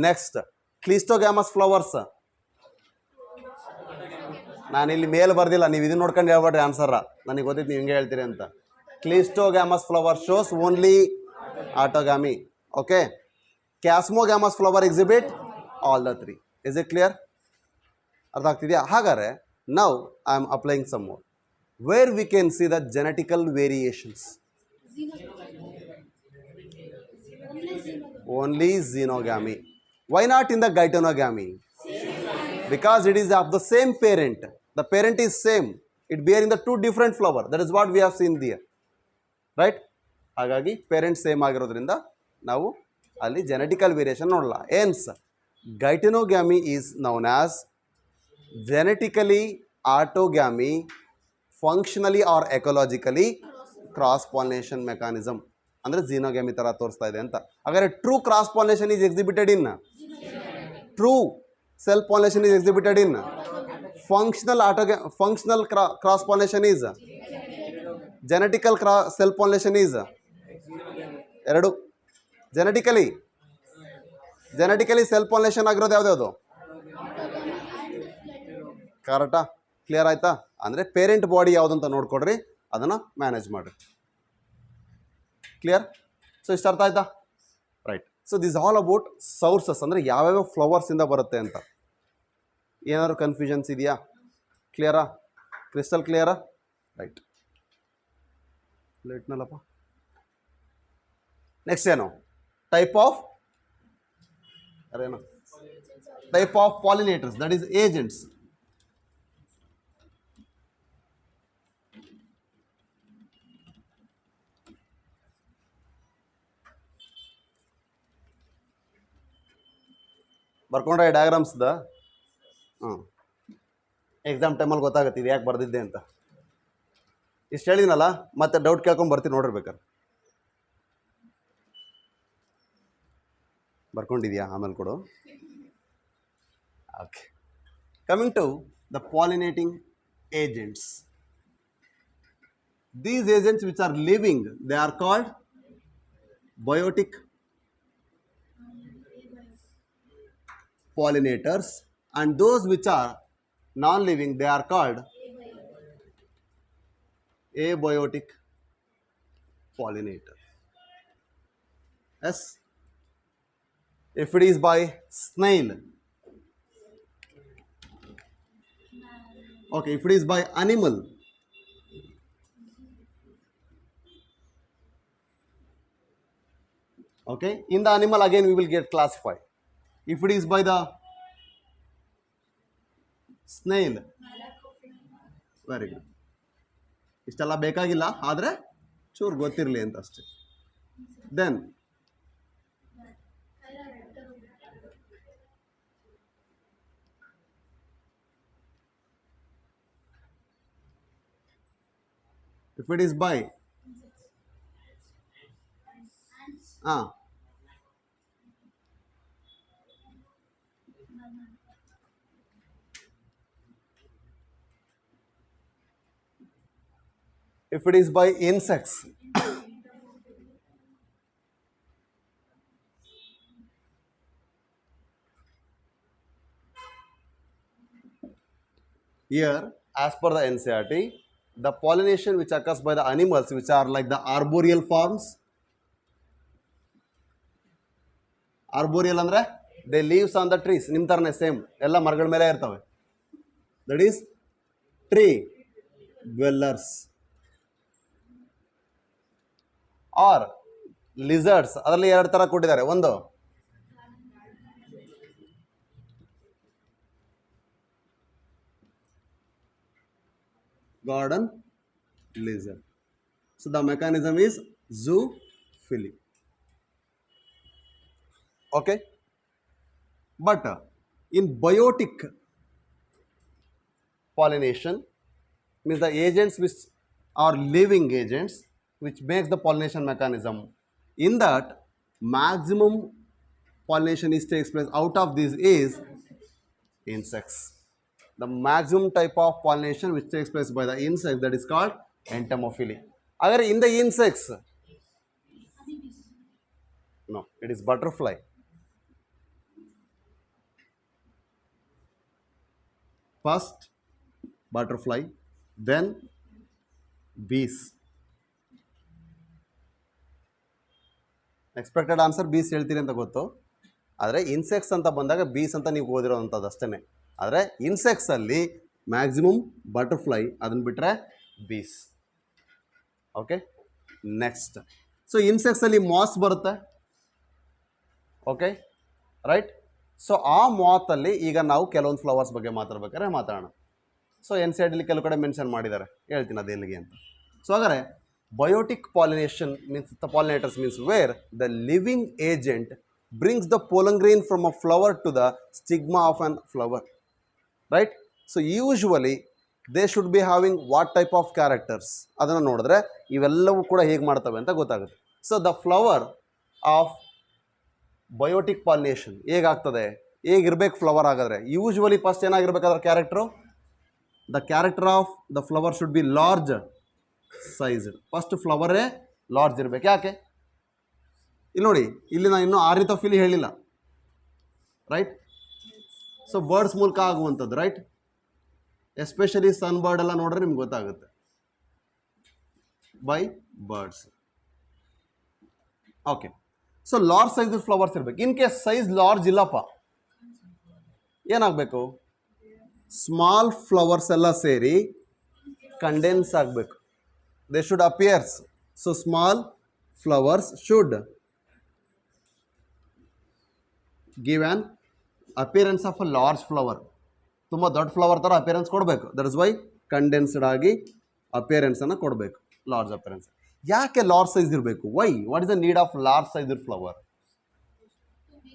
Next cleistogamous flowers. ನಾನು ಇಲ್ಲಿ ಮೇಲೆ ಬರ್ದಿಲ್ಲ, ನೀವು ಇದನ್ನ ನೋಡ್ಕೊಂಡು ಹೇಳ್ಬೇಡ್ರಿ ಆನ್ಸರ್. ನನಗೆ ಗೊತ್ತಿತ್ತು ನೀವು ಹಿಂಗೆ ಹೇಳ್ತೀರಿ ಅಂತ. Cleistogamous flower shows only autogamy. Okay. Chasmogamous flower exhibit all the three. Is it clear? ಅರ್ಥ ಆಗ್ತಿದೆಯಾ? ಹಾಗಾದರೆ now I am applying some more where we can see the genetical variations. Only xenogamy. Why not in the gytonogamy? Because it is of the same parent. The parent is same. It bearing the two different flower. That is what we have seen there. Right? ಹಾಗಾಗಿ parent same ಆಗಿರೋದ್ರಿಂದ ನಾವು ಅಲ್ಲಿ genetical variation ನೋಡಲ್ಲ. Hence, gytonogamy is known as genetically autogamy, functionally or ecologically cross pollination mechanism. ಅಂದರೆ ಝೀನೋಗ್ಯಾಮಿ ಥರ ತೋರಿಸ್ತಾ ಇದೆ ಅಂತ. ಹಾಗಾದರೆ true cross pollination is exhibited in, true self pollination is exhibited in, functional cross pollination is, genetical self pollination is ಎರಡು. Genetically self pollination ಆಗಿರೋದು ಯಾವ್ದು? ಕರೆಕ್ಟಾ? ಕ್ಲಿಯರ್ ಆಯ್ತಾ? ಅಂದರೆ ಪೇರೆಂಟ್ ಬಾಡಿ ಯಾವುದು ಅಂತ ನೋಡ್ಕೊಡ್ರಿ, ಅದನ್ನು ಮ್ಯಾನೇಜ್ ಮಾಡಿರಿ. ಕ್ಲಿಯರ್? ಸೊ ಇಷ್ಟು ಅರ್ಥ ಆಯ್ತಾ? Right. So this all about sources, ಅಂದರೆ ಯಾವ್ಯಾವ ಫ್ಲವರ್ಸಿಂದ ಬರುತ್ತೆ ಅಂತ. ಏನಾದ್ರು ಕನ್ಫ್ಯೂಷನ್ಸ್ ಇದೆಯಾ? ಕ್ಲಿಯರಾ? ಕ್ರಿಸ್ಟಲ್ ಕ್ಲಿಯರಾ? ರೈಟ್. ಲೇಟ್ನಲ್ಲಪ್ಪ. ನೆಕ್ಸ್ಟ್ ಏನು? Type of pollinators, that is agents. ಬರ್ಕೊಂಡ್ರೆ ಡಯಾಗ್ರಾಮ್ಸ್ದ ಎಕ್ಸಾಮ್ ಟೈಮಲ್ಲಿ ಗೊತ್ತಾಗುತ್ತೆ ಇದು ಯಾಕೆ ಬರ್ದಿದ್ದೆ ಅಂತ. ಇಷ್ಟು ಹೇಳಿದ್ನಲ್ಲ, ಮತ್ತೆ ಡೌಟ್ ಕೇಳ್ಕೊಂಡು ಬರ್ತೀನಿ ನೋಡಿರ್ಬೇಕಾರೆ. ಬರ್ಕೊಂಡಿದ್ಯಾ? ಆಮೇಲೆ ಕೊಡು. Okay. Coming to the pollinating agents. These agents which are living, they are called biotic pollinators, and those which are non-living, they are called abiotic pollinator. Yes. If it is by snail, okay, if it is by animal, okay, in the animal again we will get classified. If it is by the snail, very good. ಇಷ್ಟೆಲ್ಲ ಬೇಕಾಗಿಲ್ಲ, ಆದರೆ ಚೂರು ಗೊತ್ತಿರಲಿ ಅಂತ ಅಷ್ಟೇ. Then if it is by if it is by insects, here as per the NCERT, the pollination which occurs by the animals which are like the arboreal forms. Arboreal ಅಂದ್ರೆ they lives on the trees. ನಿಮ್ಮ ಥರನೇ same ಎಲ್ಲ ಮರಗಳ ಮೇಲೆ ಇರ್ತವೆ. That is tree dwellers or lizards. ಅದರಲ್ಲಿ ಎರಡು ಥರ ಕೊಟ್ಟಿದ್ದಾರೆ. ಒಂದು garden lizard. So the mechanism is zoophily. Okay, but in biotic pollination means the agents which are living agents which makes the pollination mechanism. In that, maximum pollination is takes place out of this is insects. The maximum type of pollination which takes place by the insects, that is called entomophily. Agar in the insects, no, it is butterfly. First butterfly, then bees. Expected answer bees ಹೇಳ್ತೀರಿ ಅಂತ ಗೊತ್ತು, ಆದರೆ insects ಅಂತ ಬಂದಾಗ ಬೀಸ್ ಅಂತ ನೀವು ಓದಿರೋವಂಥದ್ದು ಅಷ್ಟೇ. ಆದರೆ ಇನ್ಸೆಕ್ಟ್ಸಲ್ಲಿ ಮ್ಯಾಕ್ಸಿಮಮ್ ಬಟರ್ಫ್ಲೈ, ಅದನ್ನು ಬಿಟ್ಟರೆ ಬೀಸ್. Okay, next. ಸೊ ಇನ್ಸೆಕ್ಟ್ಸಲ್ಲಿ ಮಾಸ್ ಬರುತ್ತೆ. Okay, right. ಸೊ ಆ ಮಾತಲ್ಲಿ ಈಗ ನಾವು ಕೆಲವೊಂದು ಫ್ಲವರ್ಸ್ ಬಗ್ಗೆ ಮಾತಾಡ್ಬೇಕಾದ್ರೆ ಮಾತಾಡೋಣ. ಸೊ ಎನ್ ಸಿ ಡಿಲಿ ಕೆಲವು ಕಡೆ ಮೆನ್ಷನ್ ಮಾಡಿದ್ದಾರೆ, ಹೇಳ್ತೀನಿ ಅದು ಎಲ್ಲಿಗೆ ಅಂತ. ಸೊ ಹಾಗಾದರೆ biotic pollination means the pollinators means where the living agent brings the pollen grain from a flower to the stigma of an flower, right? So usually they should be having what type of characters, ಅದನ್ನು ನೋಡಿದ್ರೆ ಇವೆಲ್ಲವೂ ಕೂಡ ಹೇಗೆ ಮಾಡ್ತವೆ ಅಂತ ಗೊತ್ತಾಗುತ್ತೆ. So the flower of biotic pollination ಹೇಗಾಗ್ತದೆ, ಹೇಗಿರ್ಬೇಕು ಫ್ಲವರ್ ಆಗಿದ್ರೆ, ಯೂಶ್ವಲಿ ಫಸ್ಟ್ ಏನಾಗಿರ್ಬೇಕಾದ್ರೆ character, the character of the flower should be large sized. First ಫ್ಲವರೇ ಲಾರ್ಜ್ ಇರಬೇಕು. ಯಾಕೆ ಇಲ್ಲಿ ನೋಡಿ, ಇಲ್ಲಿ ನಾನು ಇನ್ನೂ ಆರಿತಫಿಲಿ ಹೇಳಿಲ್ಲ, ರೈಟ್? ಸೊ ಬರ್ಡ್ಸ್ ಮೂಲಕ ಆಗುವಂಥದ್ದು, ರೈಟ್? ಎಸ್ಪೆಷಲಿ ಸನ್ ಬರ್ಡ್ ಎಲ್ಲ ನೋಡ್ರೆ ನಿಮ್ಗೆ ಗೊತ್ತಾಗುತ್ತೆ, by birds. Okay, so large size flowers ಇರಬೇಕು. ಇನ್ ಕೇಸ್ ಸೈಜ್ ಲಾರ್ಜ್ ಇಲ್ಲಪ್ಪ, ಏನಾಗಬೇಕು? ಸ್ಮಾಲ್ ಫ್ಲವರ್ಸ್ ಎಲ್ಲ ಸೇರಿ ಕಂಡೆನ್ಸ್ ಆಗಬೇಕು. They should appear. So small flowers should give an appearance of a large flower. ತುಂಬ ದೊಡ್ಡ ಫ್ಲವರ್ ಥರ ಅಪಿಯರೆನ್ಸ್ ಕೊಡಬೇಕು. ದಟ್ ಇಸ್ ವೈ ಕಂಡೆನ್ಸ್ಡ್ ಆಗಿ ಅಪಿಯರೆನ್ಸನ್ನು ಕೊಡಬೇಕು, ಲಾರ್ಜ್ ಅಪಿಯರೆನ್ಸ್. ಯಾಕೆ ಲಾರ್ಜ್ ಸೈಜ್ ಇರಬೇಕು? Why? What is the need of large size flower?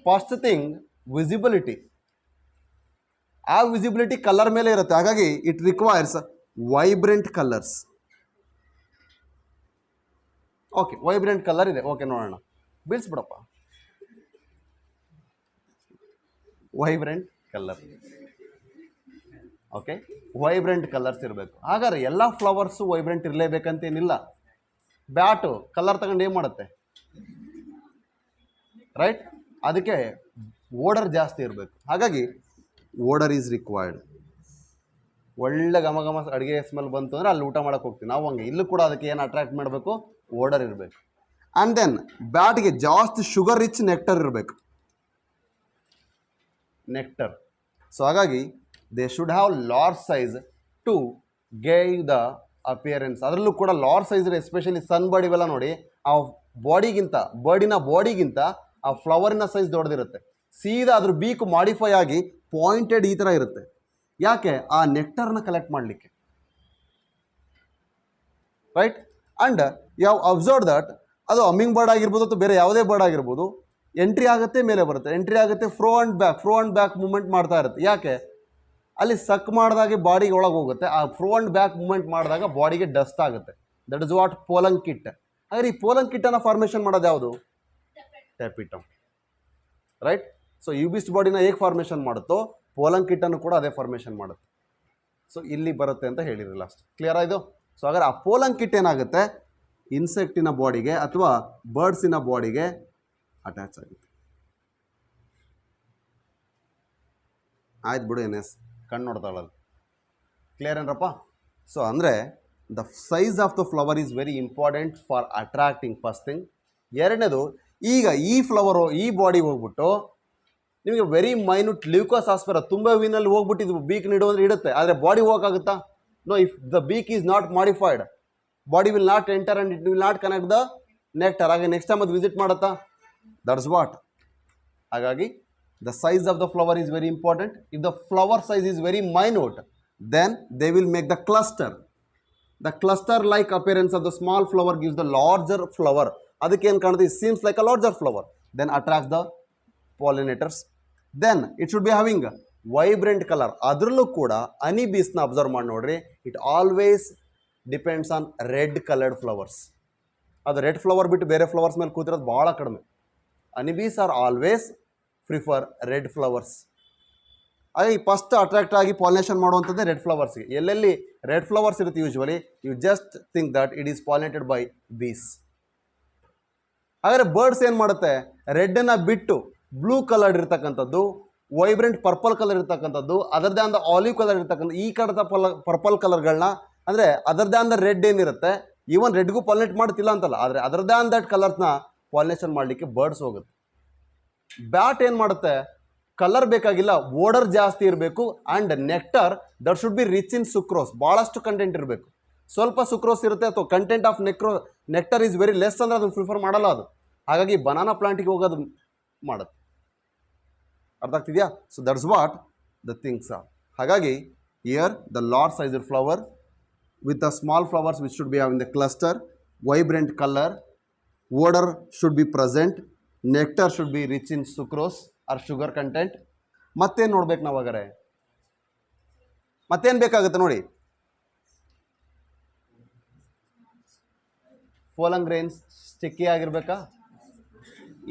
First thing, visibility. ಆ ವಿಸಿಬಿಲಿಟಿ ಕಲರ್ ಮೇಲೆ ಇರುತ್ತೆ. ಹಾಗಾಗಿ it requires vibrant colours. Okay, vibrant colour ಇದೆ. ಓಕೆ, ನೋಡೋಣ, ಬೀಳ್ಸ್ಬಿಡಪ್ಪ. Vibrant colour. Okay, vibrant colours ಇರಬೇಕು. ಹಾಗಾದ್ರೆ ಎಲ್ಲ ಫ್ಲವರ್ಸು ವೈಬ್ರೆಂಟ್ ಇರಲೇಬೇಕಂತೇನಿಲ್ಲ. ಬ್ಯಾಟು ಕಲರ್ ತಗೊಂಡು ಏನು ಮಾಡುತ್ತೆ, ರೈಟ್? ಅದಕ್ಕೆ ಓಡರ್ ಜಾಸ್ತಿ ಇರಬೇಕು. ಹಾಗಾಗಿ ಓಡರ್ ಈಸ್ ರಿಕ್ವೈರ್ಡ್. ಒಳ್ಳೆ ಘಮ ಘಮ ಅಡುಗೆ ಸ್ಮೆಲ್ ಬಂತು ಅಂದರೆ ಅಲ್ಲಿ ಊಟ ಮಾಡೋಕ್ಕೆ ಹೋಗ್ತೀವಿ ನಾವು. ಹಂಗೆ ಇಲ್ಲೂ ಕೂಡ ಅದಕ್ಕೆ ಏನು ಅಟ್ರಾಕ್ಟ್ ಮಾಡಬೇಕು? ಓಡರ್ ಇರಬೇಕು. ಆ್ಯಂಡ್ ದೆನ್ ಬ್ಯಾಟ್ಗೆ ಜಾಸ್ತಿ ಶುಗರ್ ರಿಚ್ ನೆಕ್ಟರ್ ಇರಬೇಕು, ನೆಕ್ಟರ್. ಸೊ ಹಾಗಾಗಿ they should have large size to gave the appearance. ಅದರಲ್ಲೂ ಕೂಡ large size, especially sun bird ಇವೆಲ್ಲ ನೋಡಿ, ಆ ಬಾಡಿಗಿಂತ, ಬರ್ಡಿನ ಬಾಡಿಗಿಂತ ಆ ಫ್ಲವರಿನ ಸೈಜ್ ದೊಡ್ಡದಿರುತ್ತೆ. ಸೀದಾ ಅದ್ರ ಬೀಕ್ ಮಾಡಿಫೈ ಆಗಿ ಪಾಯಿಂಟೆಡ್ ಈ ಥರ ಇರುತ್ತೆ. ಯಾಕೆ? ಆ ನೆಕ್ಟರ್ನ ಕಲೆಕ್ಟ್ ಮಾಡಲಿಕ್ಕೆ, right? And you have observe that ಅದು ಹಮ್ಮಿಂಗ್ ಬರ್ಡ್ ಆಗಿರ್ಬೋದು ಅಥವಾ ಬೇರೆ ಯಾವುದೇ ಬರ್ಡ್ ಆಗಿರ್ಬೋದು, ಎಂಟ್ರಿ ಆಗುತ್ತೆ, ಮೇಲೆ ಬರುತ್ತೆ, ಎಂಟ್ರಿ ಆಗುತ್ತೆ, ಫ್ರೋ ಆ್ಯಂಡ್ ಬ್ಯಾಕ್ ಮೂವ್ಮೆಂಟ್ ಮಾಡ್ತಾ ಇರುತ್ತೆ. ಯಾಕೆ? ಅಲ್ಲಿ ಸಕ್ ಮಾಡಿದಾಗೆ ಬಾಡಿಗೆ ಒಳಗೆ ಹೋಗುತ್ತೆ. ಆ ಫ್ರೋ ಆ್ಯಂಡ್ ಬ್ಯಾಕ್ ಮೂವ್ಮೆಂಟ್ ಮಾಡಿದಾಗ ಬಾಡಿಗೆ ಡಸ್ಟ್ ಆಗುತ್ತೆ. That is what pollen kit. ಹಾಗಾದ್ರೆ ಈ ಪೋಲನ್ ಕಿಟ್ಟನ್ನು ಫಾರ್ಮೇಷನ್ ಮಾಡೋದು ಯಾವುದು? ಟ್ಯಾಪಿಟಮ್, ರೈಟ್? ಸೊ ಯೂಬಿಸ್ಟ್ ಬಾಡಿನ ಹೇಗೆ ಫಾರ್ಮೇಷನ್ ಮಾಡುತ್ತೋ ಪೋಲನ್ ಕಿಟ್ಟನ್ನು ಕೂಡ ಅದೇ ಫಾರ್ಮೇಷನ್ ಮಾಡುತ್ತೆ. ಸೊ ಇಲ್ಲಿ ಬರುತ್ತೆ ಅಂತ ಹೇಳಿರಲಿಲ್ಲ ಅಷ್ಟು. ಕ್ಲಿಯರ್ ಆಯಿತು? ಸೊ ಹಾಗಾದ್ರೆ ಆ ಪೋಲನ್ ಕಿಟ್ ಏನಾಗುತ್ತೆ, ಇನ್ಸೆಕ್ಟಿನ ಬಾಡಿಗೆ ಅಥವಾ ಬರ್ಡ್ಸಿನ ಬಾಡಿಗೆ ಅಟ್ಯಾಚ್ ಆಗುತ್ತೆ. ಆಯ್ತು ಬಿಡು, ಎನ್ ಎಸ್ ಕಣ್ಣು ನೋಡ್ತಾಳಲ್ಲ. ಕ್ಲಿಯರ್ ಏನರಪ್ಪ? ಸೊ ಅಂದರೆ the size of the flower is very important for attracting, first thing. ಎರಡನೇದು, ಈಗ ಈ ಫ್ಲವರು ಈ ಬಾಡಿಗೆ ಹೋಗ್ಬಿಟ್ಟು ನಿಮಗೆ ವೆರಿ ಮೈನ್ಯೂಟ್ ಲ್ಯೂಕೋಸ್ ಆಸ್ಪೆರಾ ತುಂಬ ವಿನಲ್ಲಿ ಹೋಗ್ಬಿಟ್ಟು ಇದು ಬೀಕ್ ನೀಡು ಅಂದರೆ ಇಡುತ್ತೆ, ಆದರೆ ಬಾಡಿ ಹೋಗೋಕ್ಕಾಗುತ್ತಾ? No. If the beak is not modified, body will not enter and it will not connect the nectar. ಹಾಗೆ ನೆಕ್ಸ್ಟ್ ಟೈಮ್ ಅದು ವಿಸಿಟ್ ಮಾಡುತ್ತಾ? That's what. ಹಾಗಾಗಿ the size of the flower is very important. If the flower size is very minute, then they will make the cluster. The cluster like appearance of the small flower gives the larger flower. ಅದಕ್ಕೆ ಏನು ಕಾಣುತ್ತೆ? It seems like a larger flower, then attract the pollinators. Then it should be having vibrant colour. ಅದರಲ್ಲೂ ಕೂಡ honey ಬೀಸ್ನ observe ಮಾಡಿ ನೋಡ್ರಿ, it always depends on red coloured flowers. ಅದು red flower ಬಿಟ್ಟು ಬೇರೆ ಫ್ಲವರ್ಸ್ ಮೇಲೆ ಕೂತಿರೋದು ಭಾಳ ಕಡಿಮೆ. Honey bees are always prefer red flowers. ಹಾಗಾಗಿ ಫಸ್ಟ್ ಅಟ್ರಾಕ್ಟ್ ಆಗಿ ಪಾಲಿನೇಷನ್ ಮಾಡುವಂಥದ್ದೇ ರೆಡ್ ಫ್ಲವರ್ಸ್ಗೆ. ಎಲ್ಲೆಲ್ಲಿ ರೆಡ್ ಫ್ಲವರ್ಸ್ ಇರುತ್ತೆ usually you just think that it is pollinated by bees. ಹಾಗಾದರೆ ಬರ್ಡ್ಸ್ ಏನು ಮಾಡುತ್ತೆ, ರೆಡ್ಡನ್ನು ಬಿಟ್ಟು ಬ್ಲೂ ಕಲರ್ ಇರ್ತಕ್ಕಂಥದ್ದು, ವೈಬ್ರೆಂಟ್ ಪರ್ಪಲ್ ಕಲರ್ ಇರ್ತಕ್ಕಂಥದ್ದು, ಅದರದೇ ಆದ ಆಲಿವ್ ಕಲರ್ ಇರ್ತಕ್ಕಂಥ ಈ ಕಡೆದ ಪರ್ಪಲ್ ಕಲರ್ಗಳನ್ನ, ಅಂದರೆ ಅದರದೇ ಆದ ರೆಡ್ ಏನಿರುತ್ತೆ, ಈವನ್ ರೆಡ್ಗೂ ಪಾಲಿನೇಟ್ ಮಾಡ್ತಿಲ್ಲ ಅಂತಲ್ಲ, ಆದರೆ ಅದರದೇ ಆದ ದಟ್ ಕಲರ್ಸ್ನ ಪಾಲಿನೇಷನ್ ಮಾಡಲಿಕ್ಕೆ ಬರ್ಡ್ಸ್ ಹೋಗುತ್ತೆ. ಬ್ಯಾಟ್ ಏನು ಮಾಡುತ್ತೆ, ಕಲರ್ ಬೇಕಾಗಿಲ್ಲ, ಓಡರ್ ಜಾಸ್ತಿ ಇರಬೇಕು and nectar that should B rich in sucrose, ಭಾಳಷ್ಟು ಕಂಟೆಂಟ್ ಇರಬೇಕು. ಸ್ವಲ್ಪ ಸುಕ್ರೋಸ್ ಇರುತ್ತೆ ಅಥವಾ content of nectar is very less ಅಂದರೆ ಅದನ್ನು ಪ್ರಿಫರ್ ಮಾಡಲ್ಲ ಅದು. ಹಾಗಾಗಿ ಬನಾನಾ ಪ್ಲಾಂಟಿಗೆ ಹೋಗೋದು ಮಾಡುತ್ತೆ. ಅರ್ಥ ಆಗ್ತಿದೆಯಾ? So that's what the things are. ಹಾಗಾಗಿ here the large sized flower with the small flowers which should be having the cluster, vibrant color, odor should be present, nectar should be rich in sucrose or sugar content. ಮತ್ತೇನು ನೋಡ್ಬೇಕು ನಾವು? ಹಾಗಾರೆ ಮತ್ತೇನು ಬೇಕಾಗುತ್ತೆ ನೋಡಿ, pollen grains sticky ಆಗಿರ್ಬೇಕಾ?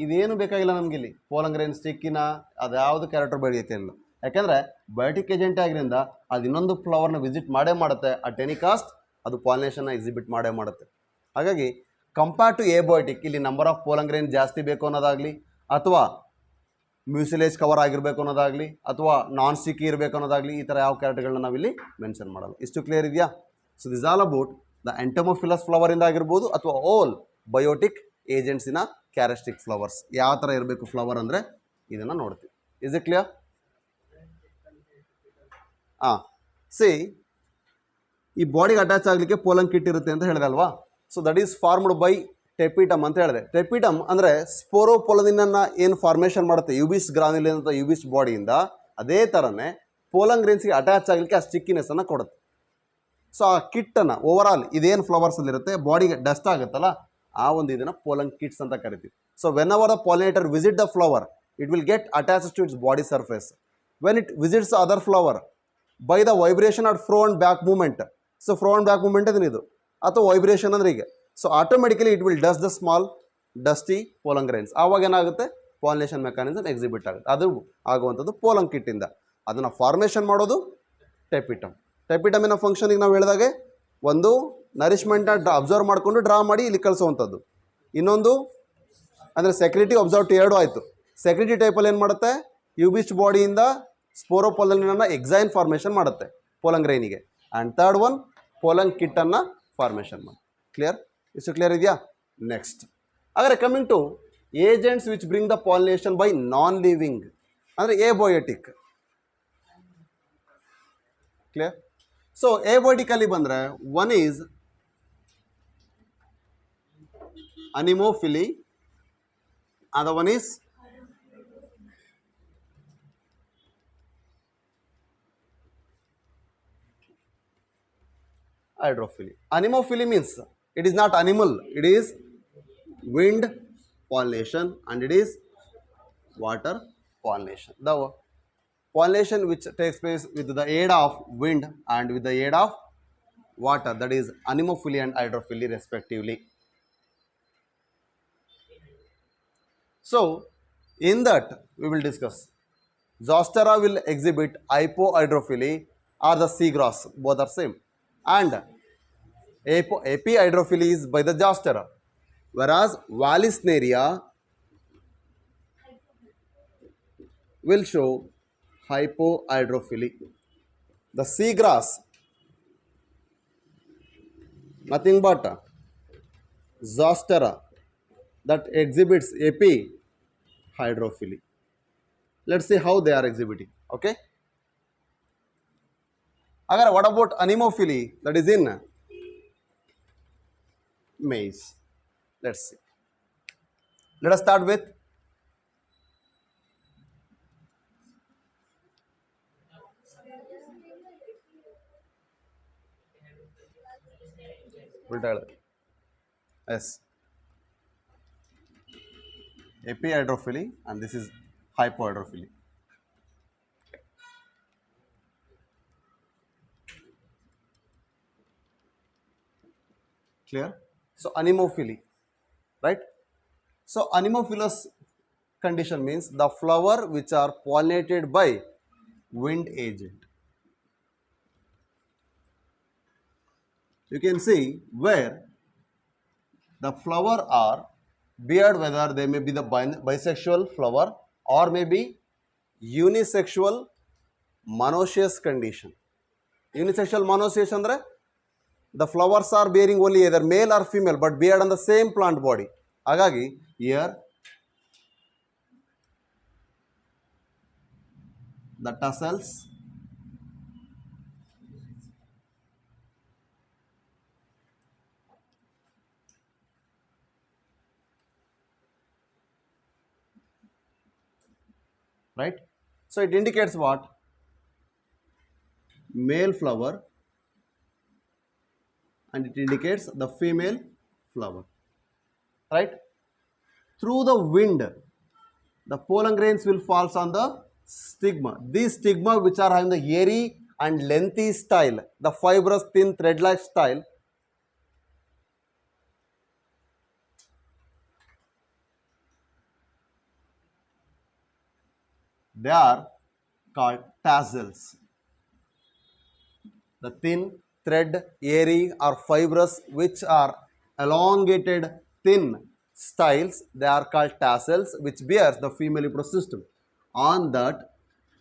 ಇದೇನು ಬೇಕಾಗಿಲ್ಲ ನಮಗಿಲ್ಲಿ. ಪೋಲನ್ ಗ್ರೈನ್ ಸ್ಟಿಕ್ಕಿನ ಅದ್ಯಾವುದು ಕ್ಯಾರೆಕ್ಟರ್ ಬೆಳೆಯುತ್ತೆ ಇಲ್ಲ, ಯಾಕೆಂದರೆ ಬಯೋಟಿಕ್ ಏಜೆಂಟ್ ಆಗಿರಿಂದ ಅದು ಇನ್ನೊಂದು ಫ್ಲವರ್ನ ವಿಸಿಟ್ ಮಾಡೇ ಮಾಡುತ್ತೆ. ಅಟ್ ಎನಿ ಕಾಸ್ಟ್ ಅದು ಪಾಲಿನೇಷನ್ನ ಎಕ್ಸಿಬಿಟ್ ಮಾಡೇ ಮಾಡುತ್ತೆ. ಹಾಗಾಗಿ ಕಂಪೇರ್ ಟು ಏಬಯೋಟಿಕ್ ಇಲ್ಲಿ ನಂಬರ್ ಆಫ್ ಪೋಲನ್ ಗ್ರೈನ್ ಜಾಸ್ತಿ ಬೇಕು ಅನ್ನೋದಾಗಲಿ, ಅಥವಾ ಮ್ಯೂಸಿಲೇಜ್ ಕವರ್ ಆಗಿರಬೇಕು ಅನ್ನೋದಾಗಲಿ, ಅಥವಾ ನಾನ್ ಸ್ಟಿಕ್ಕಿ ಇರಬೇಕು ಅನ್ನೋದಾಗಲಿ, ಈ ಥರ ಯಾವ ಕ್ಯಾರೆಕ್ಟರ್ಗಳನ್ನ ನಾವಿಲ್ಲಿ ಮೆನ್ಷನ್ ಮಾಡಲ್ಲ. ಇಷ್ಟು ಕ್ಲಿಯರ್ ಇದೆಯಾ? So this all about the entomophilous ಫ್ಲವರಿಂದ ಆಗಿರ್ಬೋದು ಅಥವಾ ಆಲ್ ಬಯೋಟಿಕ್ ಏಜೆಂಟ್ಸಿನ ಕ್ಯಾರೆಕ್ಟರಿಸ್ಟಿಕ್ ಫ್ಲವರ್ಸ್ ಯಾವ ಥರ ಇರಬೇಕು ಫ್ಲವರ್ ಅಂದರೆ ಇದನ್ನು ನೋಡ್ತೀವಿ. Is it clear? ಸಿ ಈ ಬಾಡಿಗೆ ಅಟ್ಯಾಚ್ ಆಗಲಿಕ್ಕೆ ಪೋಲನ್ ಕಿಟ್ ಇರುತ್ತೆ ಅಂತ ಹೇಳಿದೆ ಅಲ್ವಾ. So that is formed by tapetum ಅಂತ ಹೇಳಿದೆ. ಟೆಪಿಟಮ್ ಅಂದರೆ ಸ್ಪೋರೋಪೊಲನಿನನ್ನು ಏನು ಫಾರ್ಮೇಷನ್ ಮಾಡುತ್ತೆ ಯುಬಿಸ್ ಗ್ರಾನ್ಯುಲಿನ್ ಅಂತ ಯುಬಿಸ್ ಬಾಡಿಯಿಂದ, ಅದೇ ಥರನೇ ಪೋಲನ್ ಗ್ರೇನ್ಸ್ಗೆ ಅಟ್ಯಾಚ್ ಆಗಲಿಕ್ಕೆ ಆ ಸ್ಟಿಕ್ಕಿನೆಸ್ಸನ್ನು ಕೊಡುತ್ತೆ. ಸೊ ಆ ಕಿಟ್ಟನ್ನು ಓವರಾಲ್ ಇದೇನು ಫ್ಲವರ್ಸಲ್ಲಿರುತ್ತೆ ಬಾಡಿಗೆ ಡಸ್ಟ್ ಆಗುತ್ತಲ್ಲ, ಆ ಒಂದು ಇದನ್ನು ಪೋಲನ್ ಕಿಟ್ಸ್ ಅಂತ ಕರಿತೀವಿ. So when our the pollinator visit the flower it will get attach to its body surface. When it visits other flower by the vibration or fro and back movement. So fro and back movement ಅದನ್ನ ಇದು, ಅಥವಾ vibration ಅಂದರೆ ಹೀಗೆ. So automatically it will dust the small dusty pollen grains. ಆವಾಗ ಏನಾಗುತ್ತೆ, pollination mechanism exhibit ಆಗುತ್ತೆ. ಅದು ಆಗುವಂಥದ್ದು ಪೋಲನ್ ಕಿಟ್ಟಿಂದ. ಅದನ್ನು ಫಾರ್ಮೇಷನ್ ಮಾಡೋದು ಟೆಪಿಟಮ್. ಟೆಪಿಟಮಿನ ಫಂಕ್ಷನಿಗೆ ನಾವು ಹೇಳಿದಾಗೆ ಒಂದು ನರಿಶ್ಮೆಂಟ್ನ ಅಬ್ಸರ್ವ್ ಮಾಡಿಕೊಂಡು ಡ್ರಾ ಮಾಡಿ ಇಲ್ಲಿ ಕಳಿಸುವಂಥದ್ದು, ಇನ್ನೊಂದು ಅಂದರೆ ಸೆಕ್ರೆಟಿವ್ ಅಬ್ಸರ್ವ್ ಎರಡು ಆಯಿತು. ಸೆಕ್ರೆಟಿವ್ ಟೈಪಲ್ಲಿ ಏನು ಮಾಡುತ್ತೆ, ಯುಬಿಸ್ಟ್ ಬಾಡಿಯಿಂದ ಸ್ಪೋರೋಪೊಲನಿನ ಎಕ್ಸೈನ್ ಫಾರ್ಮೇಷನ್ ಮಾಡುತ್ತೆ ಪೋಲನ್ ಗ್ರೈನಿಗೆ. ಆ್ಯಂಡ್ ಥರ್ಡ್ ಒನ್ ಪೋಲನ್ ಕಿಟ್ಟನ್ನು ಫಾರ್ಮೇಷನ್ ಮಾಡಿ. ಕ್ಲಿಯರ್? ಇಷ್ಟು ಕ್ಲಿಯರ್ ಇದೆಯಾ? ನೆಕ್ಸ್ಟ್ ಹಾಗಾದರೆ coming to agents which bring the pollination by non living ಅಂದರೆ ಏಬಯೋಟಿಕ್. ಕ್ಲಿಯರ್? ಸೊ ಏಬಯೋಟಿಕಲ್ಲಿ ಬಂದರೆ one is anemophily, other one is hydrophily. Anemophily means it is not animal, it is wind pollination and it is water pollination. The pollination which takes place with the aid of wind and with the aid of water, that is anemophily and hydrophily respectively. So in that we will discuss Zostera will exhibit hypohydrophily or the seagrass, both are same, and epihydrophily is by the Zostera, whereas Vallisneria will show hypohydrophily. The seagrass nothing but Zostera that exhibits epihydrophily. Let's see how they are exhibiting. Okay. Agar what about anemophily that is in maize? Let's see. Let us start with yes, epihydrophily and this is hypohydrophily. Clear? So anemophily, right? So anemophilous condition means the flower which are pollinated by wind agent. You can see where the flower are beard, whether they may be the bisexual flower or may be unisexual monoecious condition. Unisexual monoecious andre the flowers are bearing only either male or female but beard on the same plant body. Hagagi here the tassels right. So it indicates what? Male flower, and it indicates the female flower, right? Through the wind, the pollen grains will fall on the stigma. These stigma which are having the airy and lengthy style, the fibrous thin thread-like style, they are called tassels. The thin thread, airy or fibrous which are elongated thin styles, they are called tassels, which bears the female ecosystem. On that,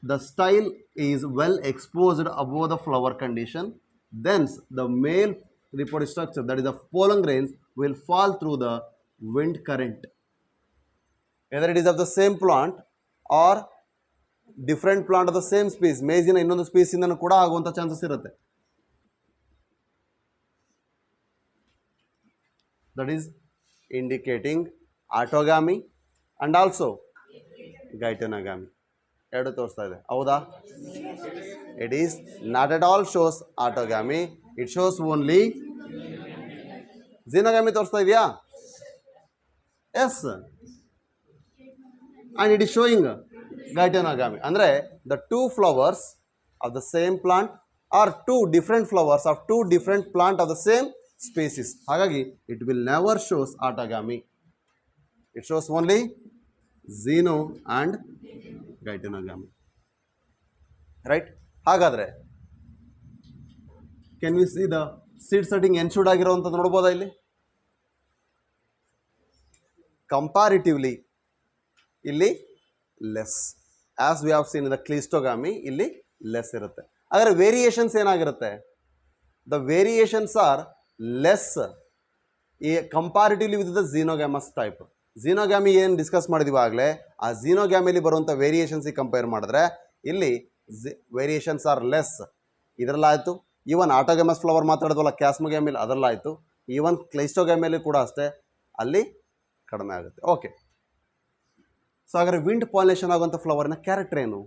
the style is well exposed above the flower condition, thence the male reproductive structure, that is the pollen grains, will fall through the wind current. Either it is of the same plant or different plant of the same species, ಮೇಜಿನ ಇನ್ನೊಂದು species ಇಂದನೂ ಕೂಡ ಆಗುವಂತ chances ಇರುತ್ತೆ. That is indicating autogamy and also geitonogamy. ಎರಡು ತೋರಿಸ್ತಾ ಇದೆ, ಹೌದಾ? It is not at all shows autogamy, it shows only xenogamy. ತೋರಿಸ್ತಾ ಇದೆಯಾ? Yes. And it is showing geitonogamy. Andre the two flowers of the same plant or two different flowers of two different plant of the same species. Hagagi it will never shows autogamy. It shows only xeno and geitonogamy. Right? Hagadre can we see the seed setting ensured ಆಗಿರುವಂತದ್ದು ನೋಡಬಹುದಾ ಇಲ್ಲಿ? Comparatively ಇಲ್ಲಿ less, as we have seen in the cleistogamy ಇಲ್ಲಿ less ಇರುತ್ತೆ. ಆದರೆ variations ಏನಾಗಿರುತ್ತೆ? The variations are less comparatively with the xenogamous type. Xenogamy ಏನು discuss ಮಾಡಿದೀವಿ ಆಗಲೇ, ಆ ಝೀನೋಗ್ಯಾಮಿಲಿ ಬರುವಂಥ ವೇರಿಯೇಷನ್ಸಿಗೆ ಕಂಪೇರ್ ಮಾಡಿದ್ರೆ ಇಲ್ಲಿ ವೇರಿಯೇಷನ್ಸ್ ಆರ್ ಲೆಸ್. ಇದರಲ್ಲಾಯಿತು. ಈವನ್ ಆಟೋಗ್ಯಾಮಸ್ ಫ್ಲವರ್ ಮಾತಾಡಿದ್ವಲ್ಲ ಕ್ಯಾಸ್ಮೋಗ್ಯಾಮಿಲಿ, ಅದರಲ್ಲಾಯಿತು. ಈವನ್ ಕ್ಲೈಸ್ಟೋಗ್ಯಾಮಿಲಿ ಕೂಡ ಅಷ್ಟೇ, ಅಲ್ಲಿ ಕಡಿಮೆ ಆಗುತ್ತೆ. ಓಕೆ, ಸೊ ಹಾಗಾದ್ರೆ ವಿಂಡ್ ಪಾಲಿನೇಷನ್ ಆಗುವಂಥ ಫ್ಲವರ್ನ ಕ್ಯಾರೆಕ್ಟರ್ ಏನು?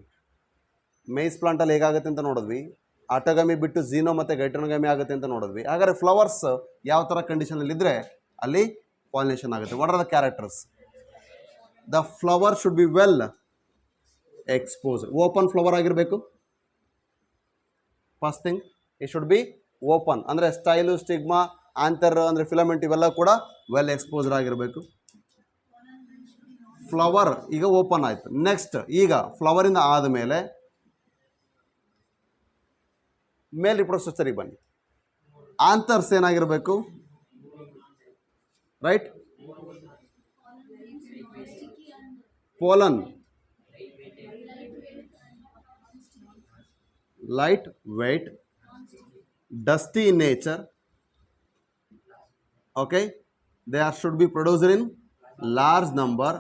ಮೇಸ್ ಪ್ಲಾಂಟಲ್ಲಿ ಹೇಗಾಗುತ್ತೆ ಅಂತ ನೋಡಿದ್ವಿ, ಆಟೋಗಾಮಿ ಬಿಟ್ಟು ಝೀನೋ ಮತ್ತು ಗೈಟೋನೋಗಾಮಿ ಆಗುತ್ತೆ ಅಂತ ನೋಡಿದ್ವಿ. ಹಾಗಾದ್ರೆ ಫ್ಲವರ್ಸ್ ಯಾವ ಥರ ಕಂಡೀಷನಲ್ಲಿ ಇದ್ದರೆ ಅಲ್ಲಿ ಪಾಲಿನೇಷನ್ ಆಗುತ್ತೆ? What are the characters? The flower should be well expose, open flower ಆಗಿರಬೇಕು. First thing it should be open, ಅಂದರೆ ಸ್ಟೈಲು, ಸ್ಟಿಗ್ಮಾ, ಆಂಥರ್ ಅಂದರೆ ಫಿಲಮೆಂಟ್ ಇವೆಲ್ಲ ಕೂಡ ವೆಲ್ ಎಕ್ಸ್ಪೋಸ್ಡ್ ಆಗಿರಬೇಕು. ಫ್ಲವರ್ ಈಗ ಓಪನ್ ಆಯಿತು. ನೆಕ್ಸ್ಟ್ ಈಗ ಫ್ಲವರಿಂದ ಆದಮೇಲೆ ಮೇಲ್ ರಿಪ್ರೊಡಕ್ಟಿವ್ ಸ್ಟ್ರಕ್ಚರಿಗೆ ಬನ್ನಿ. ಆಂಥರ್ಸ್ ಏನಾಗಿರಬೇಕು? Right, pollen light weight, dusty in nature. Okay, they are should be produced in large number,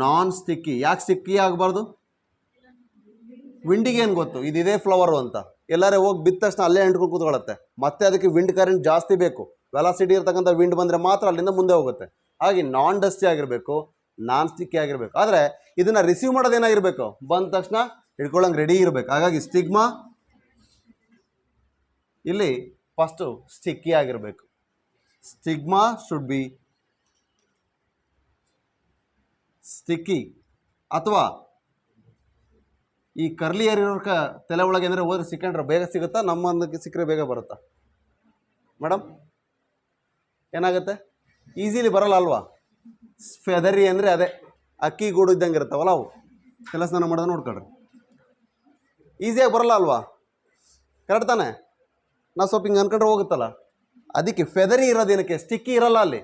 non sticky. ಯಾಕೆ ಸ್ಟಿಕ್ಕಿ ಆಗಬಾರ್ದು? ವಿಂಡಿಗೆ ಏನು ಗೊತ್ತು ಇದಿದೆ ಫ್ಲವರು ಅಂತ, ಎಲ್ಲಾರೇ ಹೋಗಿ ಬಿತ್ತ ತಕ್ಷಣ ಅಲ್ಲೇ ಅಂಟ್ಕೊಂಡು ಕೂತ್ಕೊಳ್ಳುತ್ತೆ. ಮತ್ತೆ ಅದಕ್ಕೆ ವಿಂಡ್ ಕರೆಂಟ್ ಜಾಸ್ತಿ ಬೇಕು, ವೆಲಾಸಿಟಿ ಇರ್ತಕ್ಕಂಥ ವಿಂಡ್ ಬಂದರೆ ಮಾತ್ರ ಅಲ್ಲಿಂದ ಮುಂದೆ ಹೋಗುತ್ತೆ. ಹಾಗೆ ನಾನ್ ಡಸ್ಟಿ ಆಗಿರಬೇಕು, ನಾನ್ ಸ್ಟಿಕ್ಕಿ ಆಗಿರಬೇಕು. ಆದರೆ ಇದನ್ನು ರಿಸೀವ್ ಮಾಡೋದು ಏನಾಗಿರಬೇಕು? ಬಂದ ತಕ್ಷಣ ಹಿಡ್ಕೊಳ್ಳೋಂಗೆ ರೆಡಿ ಇರಬೇಕು. ಹಾಗಾಗಿ ಸ್ಟಿಗ್ಮಾ ಇಲ್ಲಿ ಫಸ್ಟು ಸ್ಟಿಕ್ಕಿ ಆಗಿರಬೇಕು. Stigma should B sticky. ಅಥವಾ ಈ ಕರ್ಲಿ ಏರ್ ಇರೋ ತಲೆ ಒಳಗೆ ಅಂದರೆ ಹೋದ್ರೆ ಸಿಕ್ಕಂಡ್ರೆ ಬೇಗ ಸಿಗುತ್ತಾ? ನಮ್ಮಂದಕ್ಕೆ ಸಿಕ್ಕರೆ ಬೇಗ ಬರುತ್ತಾ ಮೇಡಮ್? ಏನಾಗುತ್ತೆ? ಈಸಿಲಿ ಬರಲ್ಲ ಅಲ್ವಾ? ಫೆದರಿ ಅಂದರೆ ಅದೇ ಅಕ್ಕಿ ಗೂಡು ಇದ್ದಂಗೆ ಇರುತ್ತವಲ್ಲ ಅವು. ತಲೆ ಸ್ನಾನ ಮಾಡೋದು ನೋಡ್ಕೊಳ್ರಿ. ಈಸಿಯಾಗಿ ಬರಲ್ಲ ಅಲ್ವಾ, ಕರೆಕ್ಟ್ ತಾನೆ? ನಾವು ಸ್ವಲ್ಪ ಹಿಂಗೆ ಅನ್ಕೊಂಡ್ರೆ ಹೋಗುತ್ತಲ್ಲ. ಅದಕ್ಕೆ ಫೆದರಿ ಇರೋದೇನಕ್ಕೆ, ಸ್ಟಿಕ್ಕಿ ಇರಲ್ಲ ಅಲ್ಲಿ,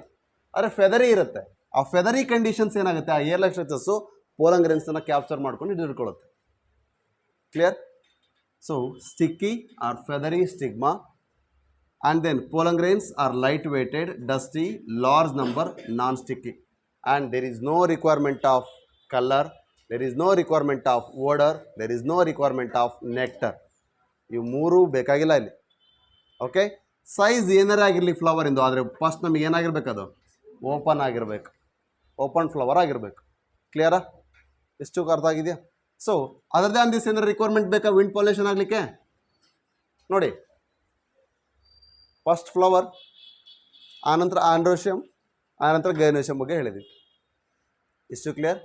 ಆದರೆ ಫೆದರಿ ಇರುತ್ತೆ. ಆ ಫೆದರಿ ಕಂಡೀಷನ್ಸ್ ಏನಾಗುತ್ತೆ, ಆ ಏರ್ಲೈನ್ ಸ್ಟ್ರಕ್ಚರ್ಸು ಪೋಲನ್ ಗ್ರೇನ್ಸನ್ನು ಕ್ಯಾಪ್ಚರ್ ಮಾಡ್ಕೊಂಡು ಹಿಡಿದುಕೊಳ್ಳುತ್ತೆ. Clear? So sticky or feathery stigma, and then pollen grains are light weighted, dusty, large number, non-sticky, and there is no requirement of color, there is no requirement of odor, there is no requirement of nectar. ಇವು ಮೂರು ಬೇಕಾಗಿಲ್ಲ ಇಲ್ಲಿ. Okay, size ಏನಾರೇ ಆಗಿರಲಿ flower ಇಂದು, ಆದರೆ first ನಮಗೆ ಏನಾಗಿರ್ಬೇಕು, ಅದು ಓಪನ್ ಆಗಿರಬೇಕು, ಓಪನ್ ಫ್ಲವರ್ ಆಗಿರಬೇಕು. ಕ್ಲಿಯರಾ? ಎಷ್ಟು ಅರ್ಥ ಆಗಿದೆಯಾ? ಸೊ ಅದರದೇ ಆನ್ ದಿಸ್ ಏನಾರು ರಿಕ್ವೈರ್ಮೆಂಟ್ ಬೇಕಾ ವಿಂಡ್ ಪಾಲಿನೇಷನ್ ಆಗಲಿಕ್ಕೆ? ನೋಡಿ, ಫಸ್ಟ್ ಫ್ಲವರ್, ಆನಂತರ ಆಂಡ್ರೋಶಿಯಮ್, ಆನಂತರ ಗೈನೋಶಿಯಮ್ ಬಗ್ಗೆ ಹೇಳಿದ್ವಿ. ಇಷ್ಟು ಕ್ಲಿಯರ್?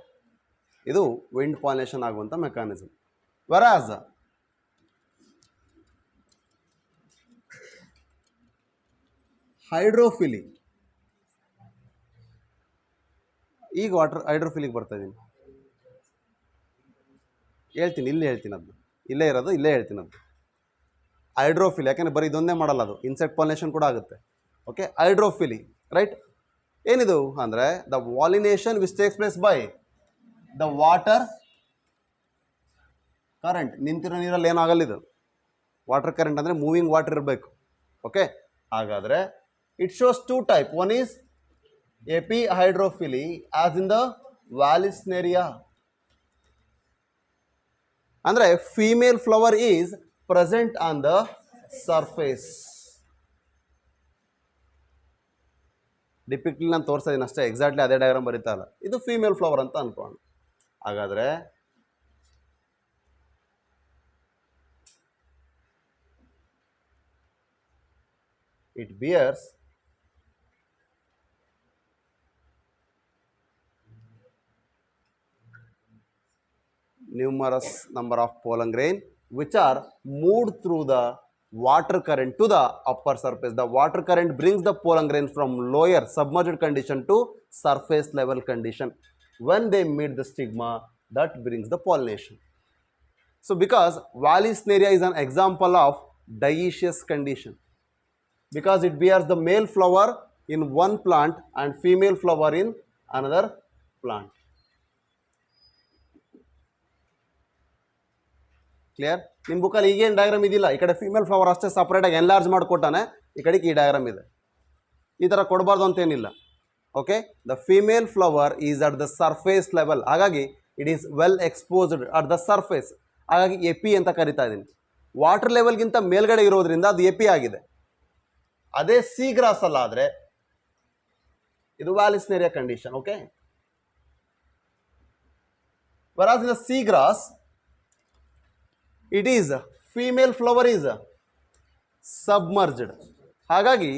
ಇದು ವಿಂಡ್ ಪಾಲಿನೇಷನ್ ಆಗುವಂಥ ಮೆಕ್ಯಾನಿಸಮ್. ವೆರಾಸ್ ಹೈಡ್ರೋಫಿಲಿ, ಈಗ ಹೈಡ್ರೋಫಿಲಿಗೆ ಬರ್ತಾ ಇದ್ದೀನಿ, ಹೇಳ್ತೀನಿ, ಇಲ್ಲೇ ಹೇಳ್ತೀನಿ, ಅದನ್ನ ಇಲ್ಲೇ ಇರೋದು, ಇಲ್ಲೇ ಹೇಳ್ತೀನಿ ಅದು ಹೈಡ್ರೋಫಿಲಿ. ಯಾಕೆಂದರೆ ಬರೀ ಇದೊಂದೇ ಮಾಡಲ್ಲ, ಅದು ಇನ್ಸೆಕ್ಟ್ ಪಾಲಿನೇಷನ್ ಕೂಡ ಆಗುತ್ತೆ. Okay, hydrophily right. ಏನಿದು ಅಂದರೆ the pollination which takes place by the water current. ನಿಂತಿರೋ ನೀರಲ್ಲಿ ಏನಾಗಲ್ಲ ಇದು. ವಾಟರ್ ಕರೆಂಟ್ ಅಂದರೆ ಮೂವಿಂಗ್ ವಾಟರ್ ಇರಬೇಕು. ಓಕೆ, ಹಾಗಾದರೆ it shows two type. One is epi hydrophily as in the Vallisneria, ಅಂದರೆ female flower is present on the surface. ಡಿಪಿಕ್ಟ್ಲಿ ನಾನು ತೋರಿಸ್ತಾ ಇದ್ದೀನಿ ಅಷ್ಟೇ, ಎಕ್ಸಾಕ್ಟ್ಲಿ ಅದೇ ಡಯಾಗ್ರಾಮ್ ಬರೀತಾ ಇಲ್ಲ. ಇದು ಫೀಮೇಲ್ ಫ್ಲವರ್ ಅಂತ ಅನ್ಕೊಂಡು, ಹಾಗಾದರೆ it bears numerous number of pollen grain which are moved through the water current to the upper surface. The water current brings the pollen grains from lower submerged condition to surface level condition. When they meet the stigma, that brings the pollination. So because Vallisneria is an example of dioecious condition, because it bears the male flower in one plant and female flower in another plant. Clear? ನಿಮ್ಮ ಬುಕ್ಕಲ್ಲಿ ಈಗೇನು diagram ಇದಿಲ್ಲ, ಈ ಕಡೆ female flower ಅಷ್ಟೇ ಸಪ್ರೇಟಾಗಿ enlarge ಮಾಡಿಕೊಟ್ಟಾನೆ, ಈ ಕಡೆಗೆ ಈ ಡಯಾಗ್ರಾಮ್ ಇದೆ. ಈ ಥರ ಕೊಡಬಾರ್ದು ಅಂತೇನಿಲ್ಲ. Okay, the female flower is at the surface level, ಹಾಗಾಗಿ it is well exposed at the surface, ಹಾಗಾಗಿ ಎಪಿ ಅಂತ ಕರಿತಾ ಇದ್ದೀನಿ. ವಾಟರ್ ಲೆವೆಲ್ಗಿಂತ ಮೇಲ್ಗಡೆ ಇರೋದ್ರಿಂದ ಅದು ಎಪಿ ಆಗಿದೆ. ಅದೇ ಸಿ ಗ್ರಾಸ್ ಅಲ್ಲ ಆದರೆ ಇದು Vallisneria condition. Okay, whereas in the sea grass it is female flower is submerged, ಹಾಗಾಗಿ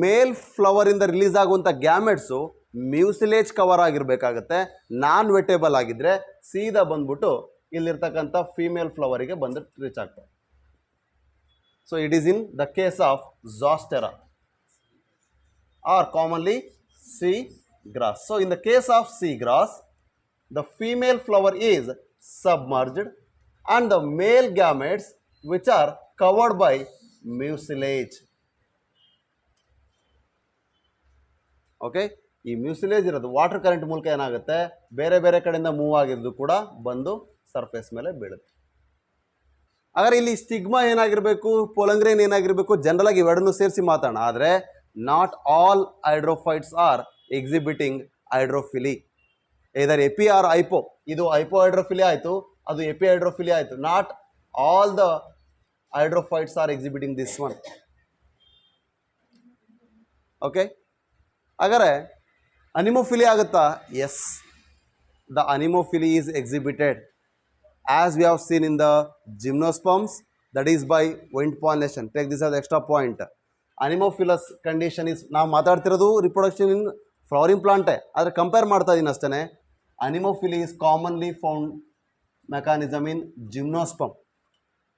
ಮೇಲ್ ಫ್ಲವರ್ ಇಂದ ರಿಲೀಸ್ ಆಗುವಂಥ ಗ್ಯಾಮೆಟ್ಸು ಮ್ಯೂಸಿಲೇಜ್ ಕವರ್ ಆಗಿರಬೇಕಾಗತ್ತೆ. ನಾನ್ ವೆಟೇಬಲ್ ಆಗಿದ್ರೆ ಸೀದಾ ಬಂದ್ಬಿಟ್ಟು ಇಲ್ಲಿರ್ತಕ್ಕಂಥ ಫೀಮೇಲ್ ಫ್ಲವರಿಗೆ ಬಂದು ರೀಚ್ ಆಗ್ತವೆ. So it is in the case of Zostera or commonly sea grass. So in the case of sea grass, the female flower is submerged and the male gametes which are covered by mucilage. Okay, ಈ mucilage ಇರೋದು water current ಮೂಲಕ ಏನಾಗುತ್ತೆ, ಬೇರೆ ಬೇರೆ ಕಡೆಯಿಂದ move ಆಗಿರೋದು ಕೂಡ ಬಂದು ಸರ್ಫೇಸ್ ಮೇಲೆ ಬೀಳುತ್ತೆ. ಹಾಗಾದ್ರೆ ಇಲ್ಲಿ ಸ್ಟಿಗ್ಮಾ ಏನಾಗಿರಬೇಕು, ಪೋಲಂಗ್ರೇನ್ ಏನಾಗಿರಬೇಕು, ಜನರಲ್ ಆಗಿ ಇವೆರಡನ್ನು ಸೇರಿಸಿ ಮಾತಾಡೋಣ. ಆದರೆ ನಾಟ್ ಆಲ್ ಹೈಡ್ರೋಫೈಟ್ಸ್ ಆರ್ ಎಕ್ಸಿಬಿಟಿಂಗ್ ಹೈಡ್ರೋಫಿಲಿ, ಇದರ್ ಎಪಿ ಆರ್ ಐಪೋ. ಇದು ಐಪೋ ಹೈಡ್ರೋಫಿಲಿ ಆಯಿತು, ಅದು ಎಪಿ ಹೈಡ್ರೋಫಿಲಿ ಆಯಿತು. Not all the hydrophytes are exhibiting this one. Okay, ಹಾಗಾದರೆ ಅನಿಮೋಫಿಲಿ ಆಗುತ್ತಾ? Yes, the anemophily is exhibited as we have seen in the gymnosperms, that is by wind pollination. Take this as extra point. Anemophilous condition is, ನಾವು ಮಾತಾಡ್ತಿರೋದು reproduction ಇನ್ flowering ಪ್ಲಾಂಟೇ, ಆದರೆ compare ಮಾಡ್ತಾ ಇದ್ದೀನಿ ಅಷ್ಟೇ. Anemophily is commonly found mechanism in gymnosperm.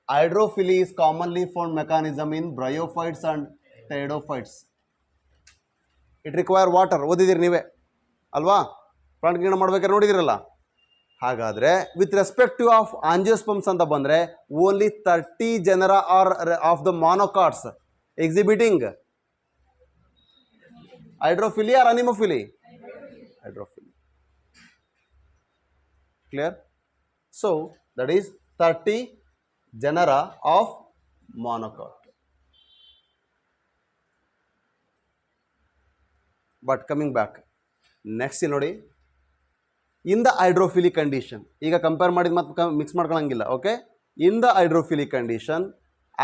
Hydrophily is commonly found mechanism in bryophytes and pteridophytes. It require water. ಓದಿದ್ದೀರಿ ನೀವೇ ಅಲ್ವಾ? Plant ಗಿಡ ಮಾಡ್ಬೇಕಾದ್ರೆ ನೋಡಿದಿರಲ್ಲ. ಹಾಗಾದರೆ ವಿತ್ ರೆಸ್ಪೆಕ್ಟಿವ್ ಆಫ್ ಆಂಜಿಯೋಸ್ಪಮ್ಸ್ ಅಂತ ಬಂದರೆ only 30 genera are of the monocots exhibiting hydrophily or anemophily? Hydrophily. Clear? So that is 30 genera of monocot. But coming back, next ಇಲ್ಲಿ ನೋಡಿ, in the hydrophilic condition, ಈಗ ಕಂಪೇರ್ ಮಾಡಿದ ಮತ್ತೆ ಮಿಕ್ಸ್ ಮಾಡ್ಕೊಳಂಗಿಲ್ಲ. Okay, in the hydrophilic condition,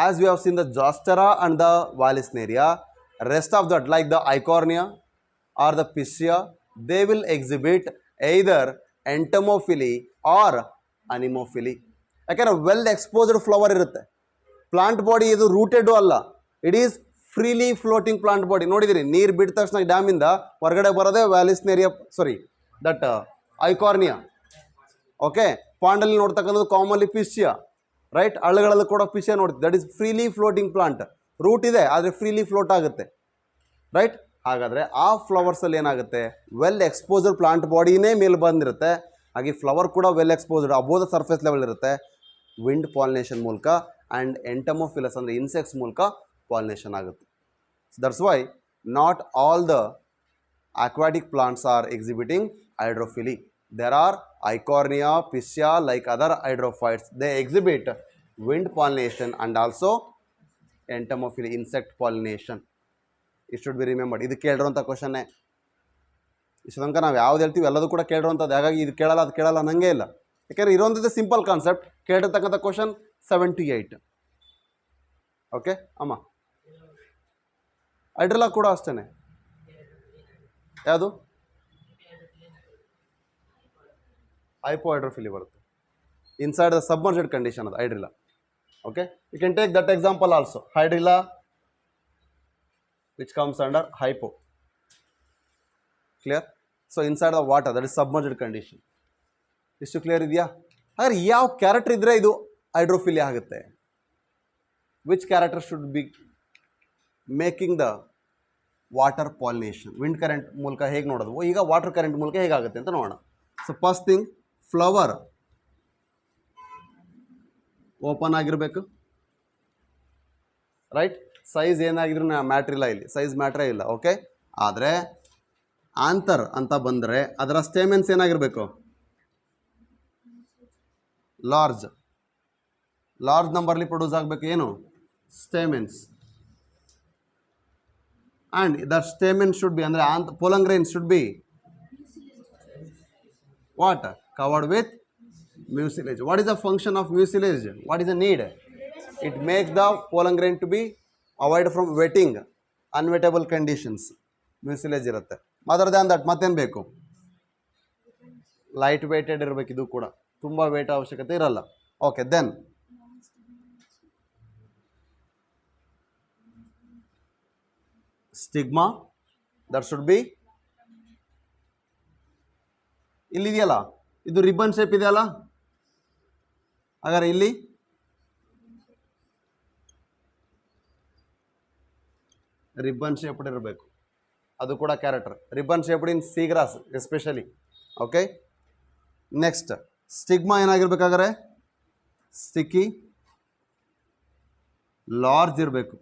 as we have seen the Zostera and the Vallisneria, rest of that like the Eichhornia or the Piscia, they will exhibit either entomophily or anemophily. ಯಾಕೆಂದರೆ well exposed flower ಇರುತ್ತೆ. Plant body ಇದು rooted ಅಲ್ಲ, it is freely floating plant body. ನೋಡಿದಿರಿ, ನೀರು ಬಿಟ್ಟ ತಕ್ಷಣ ಡ್ಯಾಮಿಂದ ಹೊರಗಡೆ ಬರೋದೇ ವ್ಯಾಲಿಸ್ನೇರಿಯಾ, ದಟ್ ಐಕಾರ್ನಿಯಾ. ಓಕೆ, ಪಾಂಡಲ್ಲಿ ನೋಡ್ತಕ್ಕಂಥದ್ದು ಕಾಮನ್ಲಿ ಪಿಸ್ಸಿಯಾ, ರೈಟ್? ಹಳ್ಳಿಗಳಲ್ಲಿ ಕೂಡ ಪಿಸ್ಸಿಯಾ ನೋಡ್ತೀವಿ. That is freely floating plant. Root ಇದೆ ಆದರೆ ಫ್ರೀಲಿ ಫ್ಲೋಟ್ ಆಗುತ್ತೆ, ರೈಟ್? ಹಾಗಾದರೆ ಆ ಫ್ಲವರ್ಸಲ್ಲಿ ಏನಾಗುತ್ತೆ, ವೆಲ್ ಎಕ್ಸ್ಪೋಸ್ಡ್ ಪ್ಲಾಂಟ್ ಬಾಡಿನೇ ಮೇಲೆ ಬಂದಿರುತ್ತೆ, ಹಾಗೆ ಫ್ಲವರ್ ಕೂಡ well exposed above the surface level ಇರುತ್ತೆ. ವಿಂಡ್ ಪಾಲಿನೇಷನ್ ಮೂಲಕ ಆ್ಯಂಡ್ ಎಂಟಮೋಫಿಲಸ್ ಅಂದರೆ ಇನ್ಸೆಕ್ಟ್ಸ್ ಮೂಲಕ ಪಾಲಿನೇಷನ್ ಆಗುತ್ತೆ. That's why not all the aquatic plants are exhibiting hydrophily. There are Eichhornia, Piscia, like other hydrophytes. They exhibit wind pollination and also entomophily, insect pollination. It should be remembered. ಇದು ಕೇಳಿರೋಂಥ ಕ್ವಶನ್ನೇ. ಇಷ್ಟು ತನಕ ನಾವು ಯಾವ್ದು ಹೇಳ್ತೀವಿ ಎಲ್ಲದೂ ಕೂಡ ಕೇಳಿರೋಂಥದ್ದು. ಹಾಗಾಗಿ ಇದು ಕೇಳಲ್ಲ ಅದು ಕೇಳಲ್ಲ ಅನ್ನಂಗೆ ಇಲ್ಲ. ಯಾಕೆಂದರೆ ಇರೋಂಥದ್ದು ಸಿಂಪಲ್ ಕಾನ್ಸೆಪ್ಟ್. ಕೇಳಿರ್ತಕ್ಕಂಥ ಕ್ವಶನ್ 7 to 8. ಓಕೆ ಅಮ್ಮ, ಹೈಡ್ರಿಲ್ಲಾ ಕೂಡ ಅಷ್ಟೇ. ಯಾವುದು? ಹೈಪೋಹೈಡ್ರೋಫಿಲಿ ಬರುತ್ತೆ. ಇನ್ಸೈಡ್ ದ ಸಬ್ಮರ್ಜೆಡ್ ಕಂಡೀಷನ್ ಅದು Hydrilla. Okay, you can take that example also. Hydrilla which comes under hypo. Clear? So inside the water, that is submerged condition. ಇಷ್ಟು clear ಇದೆಯಾ? ಹಾಗಾದ್ರೆ ಯಾವ ಕ್ಯಾರೆಕ್ಟರ್ ಇದ್ದರೆ ಇದು ಹೈಡ್ರೋಫಿಲಿ ಆಗುತ್ತೆ? Which character should be making the water pollination? Wind current ಮೂಲಕ ಹೇಗೆ ನೋಡೋದು, ಈಗ ವಾಟರ್ ಕರೆಂಟ್ ಮೂಲಕ ಹೇಗಾಗುತ್ತೆ ಅಂತ ನೋಡೋಣ. So first thing, flower open ಆಗಿರಬೇಕು, ರೈಟ್? ಸೈಜ್ ಏನಾಗಿದ್ರು ಮ್ಯಾಟ್ರ್ ಇಲ್ಲ, ಇಲ್ಲಿ ಸೈಜ್ ಮ್ಯಾಟ್ರೇ ಇಲ್ಲ. ಓಕೆ, ಆದರೆ ಆಂತರ್ ಅಂತ ಬಂದರೆ ಅದರ ಸ್ಟೇಮೆನ್ಸ್ ಏನಾಗಿರಬೇಕು? ಲಾರ್ಜ್ ನಂಬರ್ಲಿ ಪ್ರೊಡ್ಯೂಸ್ ಆಗಬೇಕು. ಏನು? ಸ್ಟೇಮೆನ್ಸ್. And the stamen should be, ಅಂದರೆ pollen grain should be what? Covered with mucilage. What is the function of mucilage? What is the need? It makes the pollen grain to be avoid from wetting, unwettable conditions. Mucilage ಇರುತ್ತೆ. Other than that ಮತ್ತೇನು ಬೇಕು? Light weighted ಇರಬೇಕು. ಇದು ಕೂಡ ತುಂಬ weight ಅವಶ್ಯಕತೆ ಇರಲ್ಲ. Okay, then stigma, that should be, ಇಲ್ಲಿದೆಯಲ್ಲ, ಇದು ರಿಬ್ಬನ್ ಶೇಪ್ ಇದೆಯಲ್ಲ, ಹಾಗಾದ್ರೆ ಇಲ್ಲಿ ರಿಬ್ಬನ್ ಶೇಪ್ಡ್ ಇರಬೇಕು. ಅದು ಕೂಡ character. Ribbon shaped in seagrass especially. Okay, next stigma ಏನಾಗಿರ್ಬೇಕಾದ್ರೆ ಸ್ಟಿಕ್ಕಿ, ಲಾರ್ಜ್ ಇರಬೇಕು.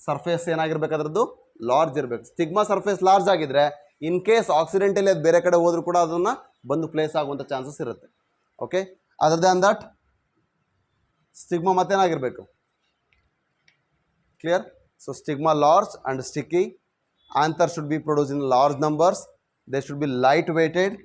ಸರ್ಫೇಸ್ ಏನಾಗಿರ್ಬೇಕು, ಅದರದ್ದು ಲಾರ್ಜ್ ಇರಬೇಕು. ಸ್ಟಿಗ್ಮಾ ಸರ್ಫೇಸ್ ಲಾರ್ಜ್ ಆಗಿದ್ರೆ ಇನ್ ಕೇಸ್ ಆಕ್ಸಿಡೆಂಟಲಿ ಅದು ಬೇರೆ ಕಡೆ ಹೋದ್ರೂ ಕೂಡ ಅದನ್ನು ಬಂದು ಪ್ಲೇಸ್ ಆಗುವಂಥ ಚಾನ್ಸಸ್ ಇರುತ್ತೆ. Okay, other than that stigma ಮತ್ತೇನಾಗಿರಬೇಕು? Clear? So stigma large and sticky. Anther should be produce in large numbers. They should be light weighted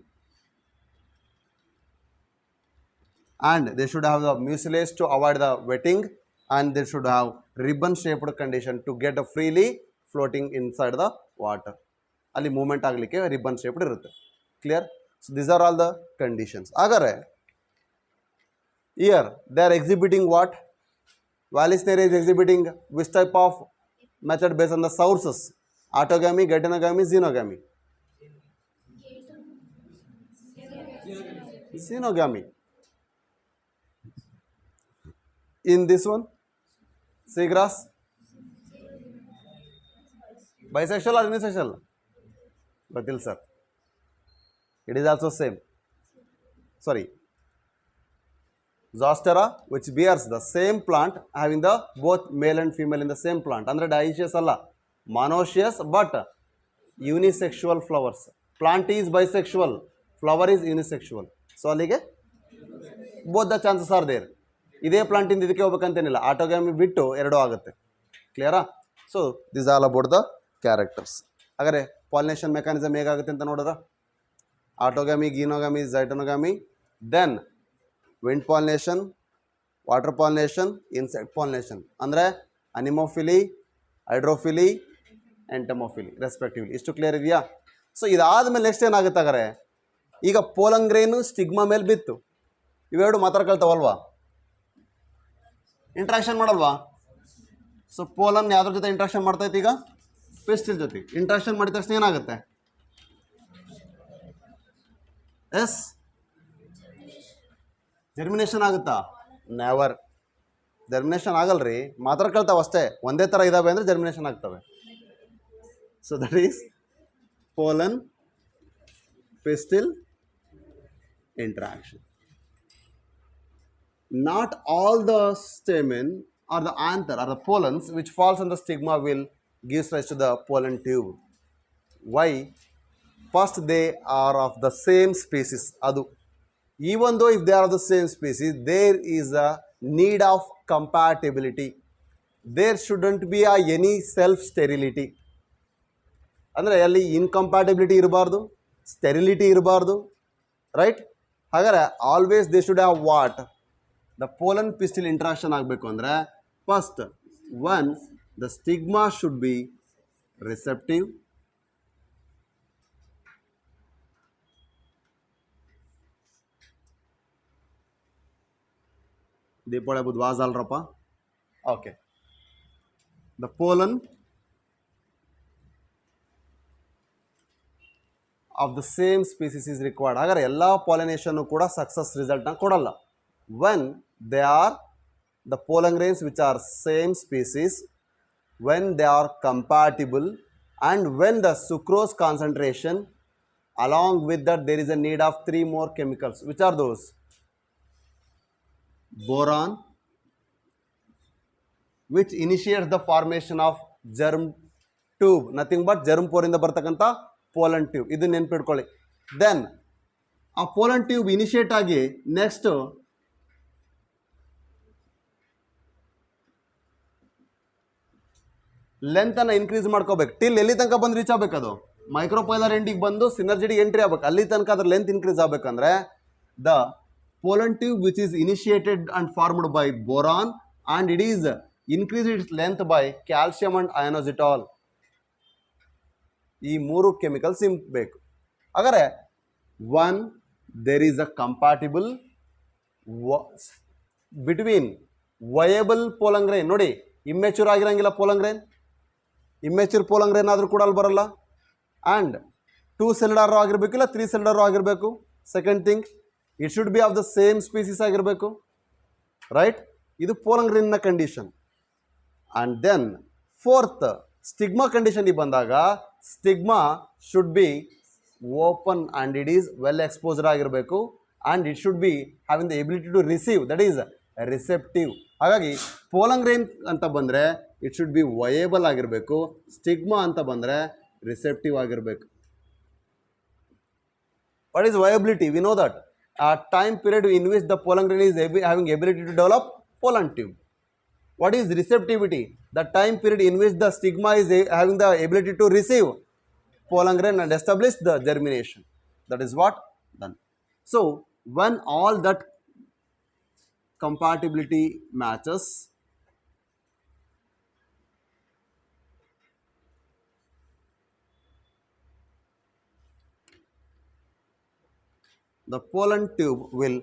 and they should have the mucilage to avoid the wetting, and they should have ribbon shaped condition to get a freely floating inside the water. ಅಲ್ಲಿ movement ಆಗಲಿಕ್ಕೆ ribbon shaped ಇರುತ್ತೆ. Clear? So these are all the conditions. ಹಾಗಾದರೆ here they are exhibiting what? Vallisneria is exhibiting which type of method based on the sources? Autogamy, geitonogamy, xenogamy? Xenogamy. In this one, seagrass, bisexual or unisexual? Batil sir, it is also same. sorry, Zostera, which bears the same plant having the both male and female in the same plant. Andre dioecious alla, monoecious but unisexual flowers. Plant is bisexual, flower is unisexual. So ಅಲ್ಲಿಗೆ both the chances are there. ಇದೇ plant ಇಂದ ಇದಕ್ಕೆ ಹೋಗ್ಬೇಕಂತೇನಿಲ್ಲ, autogamy ಬಿಟ್ಟು ಎರಡೂ ಆಗುತ್ತೆ. ಕ್ಲಿಯರಾ? So this all about the characters. ಹಾಗಾದರೆ ಪಾಲಿನೇಷನ್ ಮೆಕ್ಯಾನಿಸಮ್ ಹೇಗಾಗುತ್ತೆ ಅಂತ ನೋಡಿದ್ರ, autogamy, xenogamy, geitonogamy, then wind pollination, water pollination, insect pollination. ಅಂದರೆ ಅನಿಮೋಫಿಲಿ, ಹೈಡ್ರೋಫಿಲಿ, ಎಂಟಮೋಫಿಲಿ ರೆಸ್ಪೆಕ್ಟಿವ್ಲಿ. ಇಷ್ಟು ಕ್ಲಿಯರ್ ಇದೆಯಾ? ಸೊ ಇದಾದಮೇಲೆ ನೆಕ್ಸ್ಟ್ ಏನಾಗುತ್ತೆ ಹಾಗಾದರೆ, ಈಗ ಪೋಲಂಗ್ರೇನು ಸ್ಟಿಗ್ಮಾ ಮೇಲೆ ಬಿತ್ತು, ಇವೆರಡು ಮಾತಾಡ್ಕೊಳ್ತಾವಲ್ವಾ, ಇಂಟ್ರಾಕ್ಷನ್ ಮಾಡಲ್ವಾ? ಸೊ ಪೋಲನ್ ಯಾವ್ದ್ರ ಜೊತೆ ಇಂಟ್ರಾಕ್ಷನ್ ಮಾಡ್ತೈತೆ? ಈಗ ಪಿಸ್ಟಿಲ್ ಜೊತೆ ಇಂಟ್ರಾಕ್ಷನ್ ಮಾಡಿದ ತಕ್ಷಣ ಏನಾಗುತ್ತೆ? ಎಸ್, ಜರ್ಮಿನೇಷನ್ ಆಗುತ್ತಾ? ನೆವರ್. ಜರ್ಮಿನೇಷನ್ ಆಗಲ್ರಿ, ಮಾತಾಡ್ಕೊಳ್ತಾವ ಅಷ್ಟೇ. ಒಂದೇ ಥರ ಇದಾವೆ ಅಂದರೆ ಜರ್ಮಿನೇಷನ್ ಆಗ್ತವೆ. So that is pollen pistil interaction. Not all the stamen or the anther or the pollens which falls on the stigma will gives rise to the pollen tube. Why? First, they are of the same species. Adu, even though if they are of the same species, there is a need of compatibility. There shouldn't be any self sterility. ಅಂದರೆ ಅಲ್ಲಿ incompatibility ಇರಬಾರ್ದು, sterility ಇರಬಾರ್ದು, right? ಹಾಗಾದರೆ always they should have what? The pollen pistil interaction ಆಗಬೇಕು ಅಂದರೆ first one, the stigma should be receptive, Deepavali ಹಬ್ಬದ ವಾಜ್ ಅಲ್ರಪ್ಪ. Okay, the pollen of the same species is required. ಹಾಗಾದ್ರೆ ಎಲ್ಲ ಪಾಲಿನೇಷನ್ನು ಕೂಡ ಸಕ್ಸಸ್ ರಿಸಲ್ಟ್ನ ಕೊಡಲ್ಲ. When they are the pollen grains which are same species, when they are compatible, and when the sucrose concentration along with that there is a need of 3 more chemicals. Which are those? Boron, which initiates the formation of germ tube, nothing but germ ಪೋರಿಂದ ಬರ್ತಕ್ಕಂಥ pollen tube. ಇದು ನೆನ್ಪಿಟ್ಕೊಳ್ಳಿ. Then ಆ pollen tube initiate ಆಗಿ next ಲೆಂತನ್ನು increase ಮಾಡ್ಕೋಬೇಕು. Till ಎಲ್ಲಿ ತನಕ ಬಂದು ರೀಚ್ ಆಗಬೇಕು? ಅದು ಮೈಕ್ರೋಪೈಲರ್ ಎಂಡಿಗೆ ಬಂದು ಸಿನರ್ಜಿಟಿಗೆ ಎಂಟ್ರಿ ಆಗಬೇಕು. ಅಲ್ಲಿ ತನಕ ಅದ್ರ ಲೆಂತ್ ಇನ್ಕ್ರೀಸ್ ಆಗಬೇಕಂದ್ರೆ the pollen tube which is initiated and formed by boron and it is increase its length by calcium and inositol. ಈ 3 ಕೆಮಿಕಲ್ಸ್ ಬೇಕು. ಹಾಗಾದರೆ one, there is a compatible between viable pollen grain. ನೋಡಿ, immature ಆಗಿರಂಗಿಲ್ಲ ಪೋಲಂಗ್ರೇನ್, immature ಪೋಲಂಗ್ರೇನ್ ಆದರೂ ಕೂಡ ಅಲ್ಲಿ ಬರಲ್ಲ. And 2 cellular ಆಗಿರಬೇಕಿಲ್ಲ 3 cellular ಆಗಿರಬೇಕು. Second thing, it should be of the same species ಆಗಿರಬೇಕು, ರೈಟ್? ಇದು ಪೋಲಂಗ್ರೇನ್ನ condition. And then fourth, stigma ಕಂಡೀಷನ್ಗೆ ಬಂದಾಗ stigma should be open and it is well exposed ಆಗಿರಬೇಕು, and it should be having the ability to receive, that is receptive. ಹಾಗಾಗಿ pollen grain ಅಂತ ಬಂದರೆ it should B ವಯೇಬಲ್ ಆಗಿರಬೇಕು, stigma ಅಂತ ಬಂದರೆ receptive ಆಗಿರಬೇಕು. What is viability? We know that a time period in which the pollen grain is having ability to develop pollen tube. What is receptivity? The time period in which the stigma is having the ability to receive pollen grain and establish the germination. That is what done. So when all that compatibility matches, the pollen tube will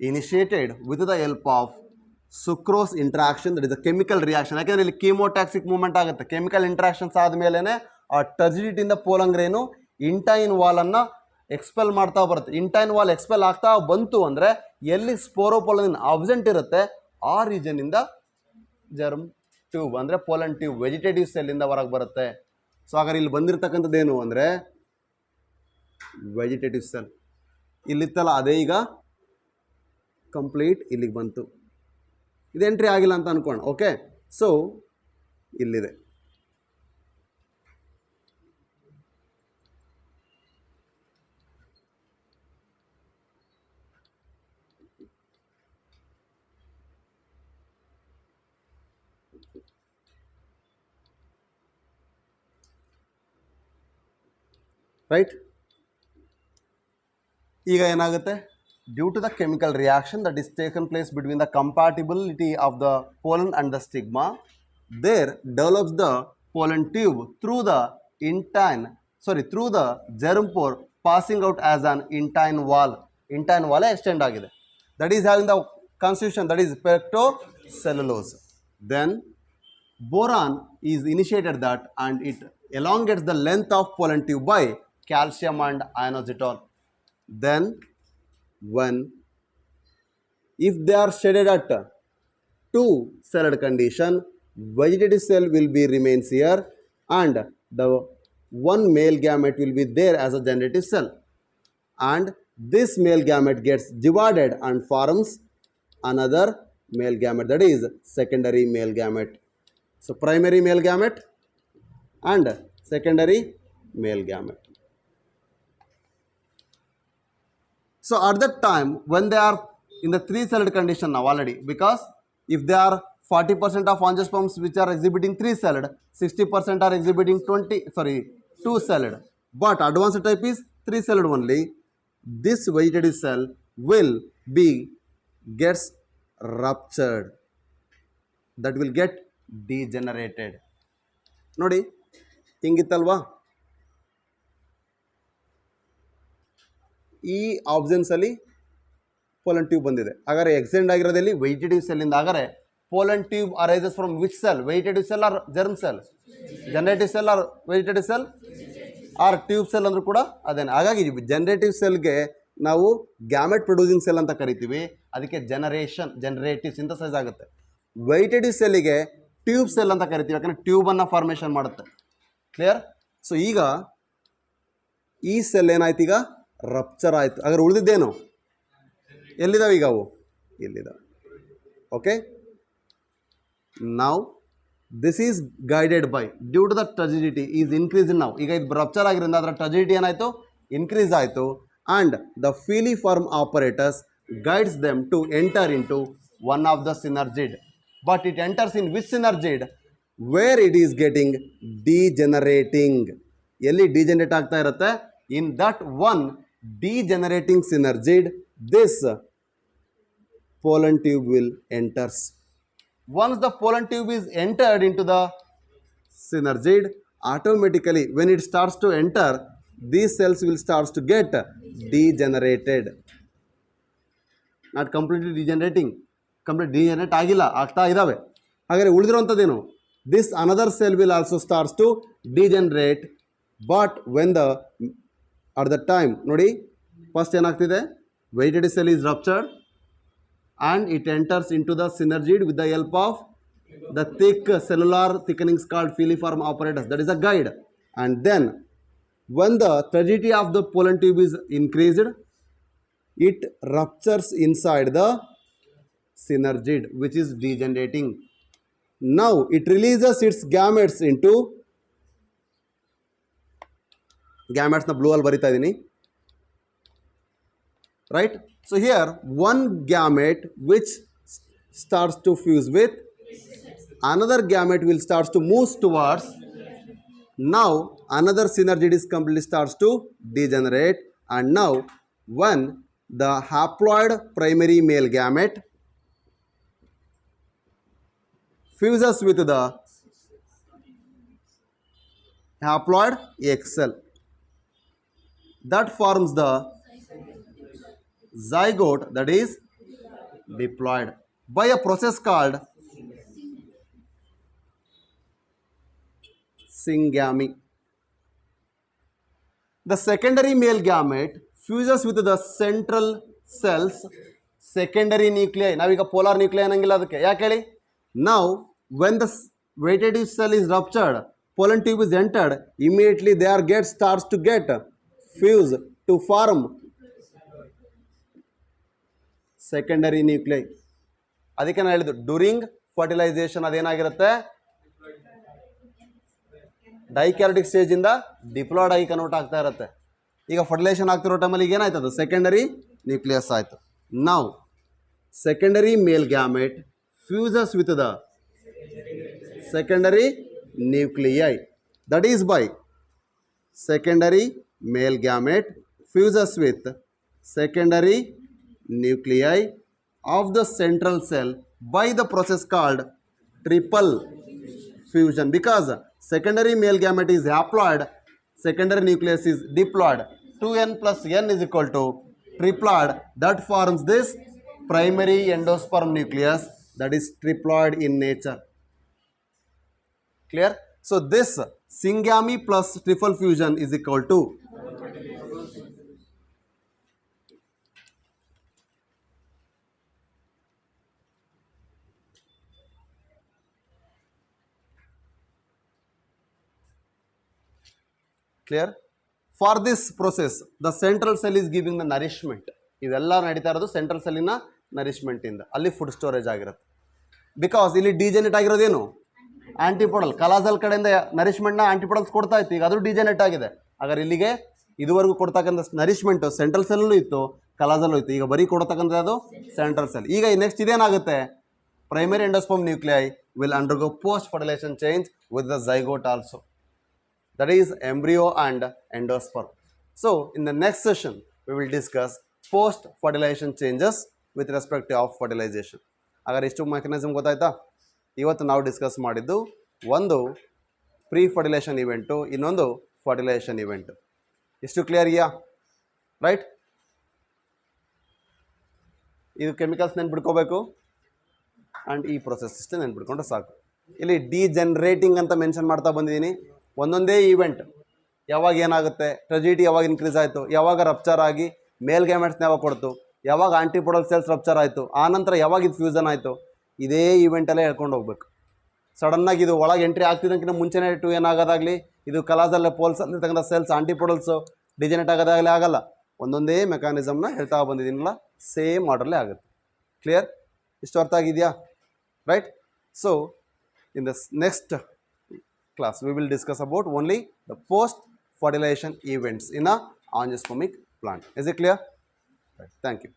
initiated with the help of sucrose interaction, that is a chemical reaction. ಯಾಕೆಂದರೆ ಇಲ್ಲಿ ಕೀಮೋಟಾಕ್ಸಿಕ್ movement ಆಗುತ್ತೆ. Chemical interactions ಆದಮೇಲೆ ಆ ಟರ್ಜಿಡಿಟಿಂದ pollen ಗ್ರೇನು ಇಂಟೈನ್ ವಾಲನ್ನು expel ಮಾಡ್ತಾ ಬರುತ್ತೆ. ಇಂಟೈನ್ wall expel ಆಗ್ತಾ ಬಂತು ಅಂದರೆ ಎಲ್ಲಿ ಸ್ಪೋರೋಪೋಲನ್ ಆಬ್ಸೆಂಟ್ ಇರುತ್ತೆ ಆ ರೀಜನಿಂದ ಜರ್ಮ್ ಟ್ಯೂಬ್ ಅಂದರೆ ಪೋಲನ್ ಟ್ಯೂಬ್ ವೆಜಿಟೇಟಿವ್ ಸೆಲ್ಲಿಂದ ಹೊರಗೆ ಬರುತ್ತೆ. ಸೊ ಹಾಗಾದ್ರೆ ಇಲ್ಲಿ ಬಂದಿರತಕ್ಕಂಥದ್ದು ಏನು ಅಂದರೆ ವೆಜಿಟೇಟಿವ್ ಸೆಲ್. ಇಲ್ಲಿತ್ತಲ್ಲ ಅದೇ ಈಗ ಕಂಪ್ಲೀಟ್ ಇಲ್ಲಿಗೆ ಬಂತು. ಇದು ಎಂಟ್ರಿ ಆಗಿಲ್ಲ ಅಂತ ಅನ್ಕೋಣ. ಓಕೆ, ಸೊ ಇಲ್ಲಿದೆ. ರೈಟ್, ಈಗ ಏನಾಗುತ್ತೆ, due to the chemical reaction that is taken place between the compatibility of the pollen and the stigma, there develops the pollen tube through the through the germ pore passing out as an intine wall. Intine wall extend ಆಗಿದೆ, that is having the constitution that is pectocellulose. Then boron is initiated that and it elongates the length of pollen tube by calcium and inositol. Then when if they are shaded at two-celled condition, vegetative cell will be remains here and the one male gamete will be there as a generative cell, and this male gamete gets divided and forms another male gamete, that is secondary male gamete. So primary male gamete and secondary male gamete. So at that time when they are in the three-celled condition now already, because if they are 40% of angiosperms which are exhibiting three-celled, 60% are exhibiting two-celled, but advanced type is three-celled only. This vegetative cell will be gets ruptured, that will get degenerated. ನೋಡಿ ಹಿಂಗಿತ್ತಲ್ವಾ, ಈ ಆಬ್ಸೆನ್ಸಲ್ಲಿ pollen tube ಬಂದಿದೆ. ಹಾಗಾದರೆ ಎಕ್ಸೆಂಡ್ ಆಗಿರೋದಲ್ಲಿ vegetative ಸೆಲ್ಲಿಂದ. ಹಾಗಾದರೆ pollen tube arises from which cell? Vegetative cell or germ cell? Generative cell or vegetative cell or tube cell ಅಂದರೂ ಕೂಡ ಅದೇನೆ. ಹಾಗಾಗಿ ಜನರೇಟಿವ್ ಸೆಲ್ಗೆ ನಾವು ಗ್ಯಾಮೆಟ್ ಪ್ರೊಡ್ಯೂಸಿಂಗ್ ಸೆಲ್ ಅಂತ ಕರಿತೀವಿ, ಅದಕ್ಕೆ ಜನರೇಟಿವ್ ಸಿಂಥಸೈಸ್ ಆಗುತ್ತೆ. ವೆಜಿಟೇಟಿವ್ ಸೆಲ್ಲಿಗೆ ಟ್ಯೂಬ್ ಸೆಲ್ ಅಂತ ಕರಿತೀವಿ, ಯಾಕಂದರೆ ಟ್ಯೂಬನ್ನು ಫಾರ್ಮೇಷನ್ ಮಾಡುತ್ತೆ. ಕ್ಲಿಯರ್? ಸೊ ಈಗ ಈ ಸೆಲ್ ಏನಾಯ್ತು, ಈಗ ರಪ್ಚರ್ ಆಯಿತು. ಹಾಗಾದ್ರೆ ಉಳಿದಿದ್ದೇನು? ಎಲ್ಲಿದ್ದಾವೆ ಈಗ ಅವು? ಇಲ್ಲಿದ್ದಾವೆ. ಓಕೆ, ನಾವು this is guided by due to the turgidity is increase in. ನಾವು ಈಗ ಇದು ರಪ್ಚರ್ ಆಗಿರೋದ್ರಿಂದ ಅದರ ಟರ್ಜಿಡಿಟಿ ಏನಾಯಿತು? ಇನ್ಕ್ರೀಸ್ ಆಯಿತು. And the filiform apparatus guides them to enter in to one of the synergid. But it enters in which synergid? Where it is getting degenerating. ಎಲ್ಲಿ degenerate ಆಗ್ತಾ ಇರುತ್ತೆ? In that one degenerating synergid, this pollen tube will enters. Once the pollen tube is entered into the synergid, automatically when it starts to enter, these cells will start to get degenerated. Not completely degenerating, complete degenerate ಆಗಿಲ್ಲ, ಆಗ್ತಾ ಇದ್ದಾವೆ. ಹಾಗಾದರೆ ಉಳಿದಿರುವಂಥದ್ದೇನು? This another cell will also starts to degenerate, but when the at the time ನೋಡಿ first ಏನಾಗ್ತಿದೆ, vegetative cell is ruptured and it enters in to the synergid with the help of the thick cellular thickenings called filiform apparatus, that is a guide. And then when the turgidity of the pollen tube is increased, it ruptures inside the synergid which is degenerating. Now it releases its gametes into gametesನ blue ಅಲ್ಲಿ ಬರಿತಾ ಇದ್ದೀನಿ, right? So here one gamete which starts to fuse with another gamete will starts to move towards. Now another synergid is completely starts to degenerate, and now when the haploid primary male gamete fuses with the haploid X cell, that forms the zygote, that is diploid, by a process called syngamy. The secondary male gamete fuses with the central cells secondary nuclei. ನಾವೀಗ polar nuclei ಅನ್ನಂಗಿಲ್ಲ ಅದಕ್ಕೆ. ಯಾಕೆ ಹೇಳಿ? Now when the vegetative cell is ruptured, pollen tube is entered, immediately they starts to get fuse to form secondary nuclei. ಅದಕ್ಕೆ ನಾನು ಹೇಳಿದ್ದು during fertilisation ಅದೇನಾಗಿರುತ್ತೆ, ಡೈಕ್ಯಾರಿಟಿಕ್ ಸ್ಟೇಜಿಂದ diploid ಆಗಿ convert ಆಗ್ತಾ ಇರುತ್ತೆ. ಈಗ ಫರ್ಟಿಲೈಸೇಷನ್ ಆಗ್ತಿರೋ ಟೈಮಲ್ಲಿ ಈಗ ಏನಾಯ್ತು, ಅದು ಸೆಕೆಂಡರಿ ನ್ಯೂಕ್ಲಿಯಸ್ ಆಯಿತು. ನಾವು secondary male gamete fuses with the secondary nuclei, that is by secondary male gamete fuses with secondary nuclei of the central cell by the process called triple fusion. Because secondary male gamete is haploid, secondary nucleus is diploid, 2n plus n is equal to triploid, that forms this primary endosperm nucleus, that is triploid in nature. Clear? So this syngamy plus triple fusion is equal to clear? For this process the central cell is giving the nourishment. ಇದೆಲ್ಲ ನಡೀತಾ ಇರೋದು central ಸೆಲ್ಲಿನ nourishment ಇಂದ, ಅಲ್ಲಿ food storage ಆಗಿರುತ್ತೆ. Because ಇಲ್ಲಿ ಡಿಜೆನೇಟ್ ಆಗಿರೋದೇನು, ಆಂಟಿಪೋಡಲ್. ಕಲಾಸಲ್ ಕಡೆಯಿಂದ ನರಿಶ್ಮೆಂಟ್ನ ಆಂಟಿಪೋಡಲ್ಸ್ ಕೊಡ್ತಾ ಇತ್ತು, ಈಗ ಅದು ಡಿಜೆನೇಟ್ ಆಗಿದೆ. ಹಾಗಾದ್ರೆ ಇಲ್ಲಿಗೆ ಇದುವರೆಗೂ ಕೊಡ್ತಕ್ಕಂಥ ನರಿಶ್ಮೆಂಟು ಸೆಂಟ್ರಲ್ ಸೆಲ್ಲೂ ಇತ್ತು, ಕಲಾಸಲ್ಲೂ ಇತ್ತು. ಈಗ ಬರೀ ಕೊಡ್ತಕ್ಕಂಥದ್ದು ಅದು ಸೆಂಟ್ರಲ್ ಸೆಲ್. ಈಗ ನೆಕ್ಸ್ಟ್ ಇದೇನಾಗುತ್ತೆ, primary endosperm nuclei will undergo post fertilization change with the zygote also, that is embryo and endosperm. So in the next session we will discuss post fertilization changes with respect to of fertilization. ಹಾಗಾದ್ರೆ ಇಷ್ಟು mechanism ಗೊತ್ತಾಯ್ತಾ? ಇವತ್ತು ನಾವು discuss ಮಾಡಿದ್ದು ಒಂದು pre fertilisation event, ಇನ್ನೊಂದು fertilisation event. ಇಷ್ಟು clear ಇದೆಯಾ? ರೈಟ್. ಇದು ಕೆಮಿಕಲ್ಸ್ ನೆನ್ಪಿಡ್ಕೋಬೇಕು ಆ್ಯಂಡ್ ಈ ಪ್ರೊಸೆಸ್ ಇಷ್ಟೇ ನೆನ್ಪಿಡ್ಕೊಂಡ್ರೆ ಸಾಕು. ಇಲ್ಲಿ ಡಿಜೆನ್ರೇಟಿಂಗ್ ಅಂತ ಮೆನ್ಷನ್ ಮಾಡ್ತಾ ಬಂದಿದ್ದೀನಿ. ಒಂದೊಂದೇ ಈವೆಂಟ್ ಯಾವಾಗ ಏನಾಗುತ್ತೆ, ಟ್ರಜಿಟಿ ಯಾವಾಗ ಇನ್ಕ್ರೀಸ್ ಆಯಿತು, ಯಾವಾಗ ರಪ್ಚರ್ ಆಗಿ ಮೇಲ್ ಗ್ಯಾಮೆಟ್ಸ್ನ ಯಾವಾಗ ಕೊಡ್ತು, ಯಾವಾಗ ಆಂಟಿಪೋಡಲ್ ಸೆಲ್ಸ್ ರಪ್ಚರ್ ಆಯಿತು, ಆನಂತರ ಯಾವಾಗ ಇದು ಫ್ಯೂಸನ್ ಆಯಿತು, ಇದೇ ಈವೆಂಟಲ್ಲೇ ಹೇಳ್ಕೊಂಡು ಹೋಗ್ಬೇಕು. ಸಡನ್ನಾಗಿ ಇದು ಒಳಗೆ ಎಂಟ್ರಿ ಆಗ್ತಿದ್ದಕ್ಕಿಂತ ಮುಂಚೆನೇ ಏನಾಗೋದಾಗಲಿ, ಇದು ಕಲಾಸಲ್ಲೇ ಪೋಲ್ಸಲ್ಲಿರ್ತಕ್ಕಂಥ ಸೆಲ್ಸ್ ಆಂಟಿಪೋಡಲ್ಸು ಡಿಜೆನೇಟ್ ಆಗೋದಾಗಲಿ ಆಗಲ್ಲ. ಒಂದೊಂದೇ ಮೆಕ್ಯಾನಿಸಮ್ನ ಹೇಳ್ತಾ ಬಂದಿದ್ದೀನಲ್ಲ, ಸೇಮ್ ಆರ್ಡರ್ಲೇ ಆಗುತ್ತೆ. ಕ್ಲಿಯರ್? ಇಷ್ಟು ಅರ್ಥ ಆಗಿದೆಯಾ? Right. So in the next class we will discuss about only the post fertilization events in a angiospermic plant. Is it clear? Right. Thank you.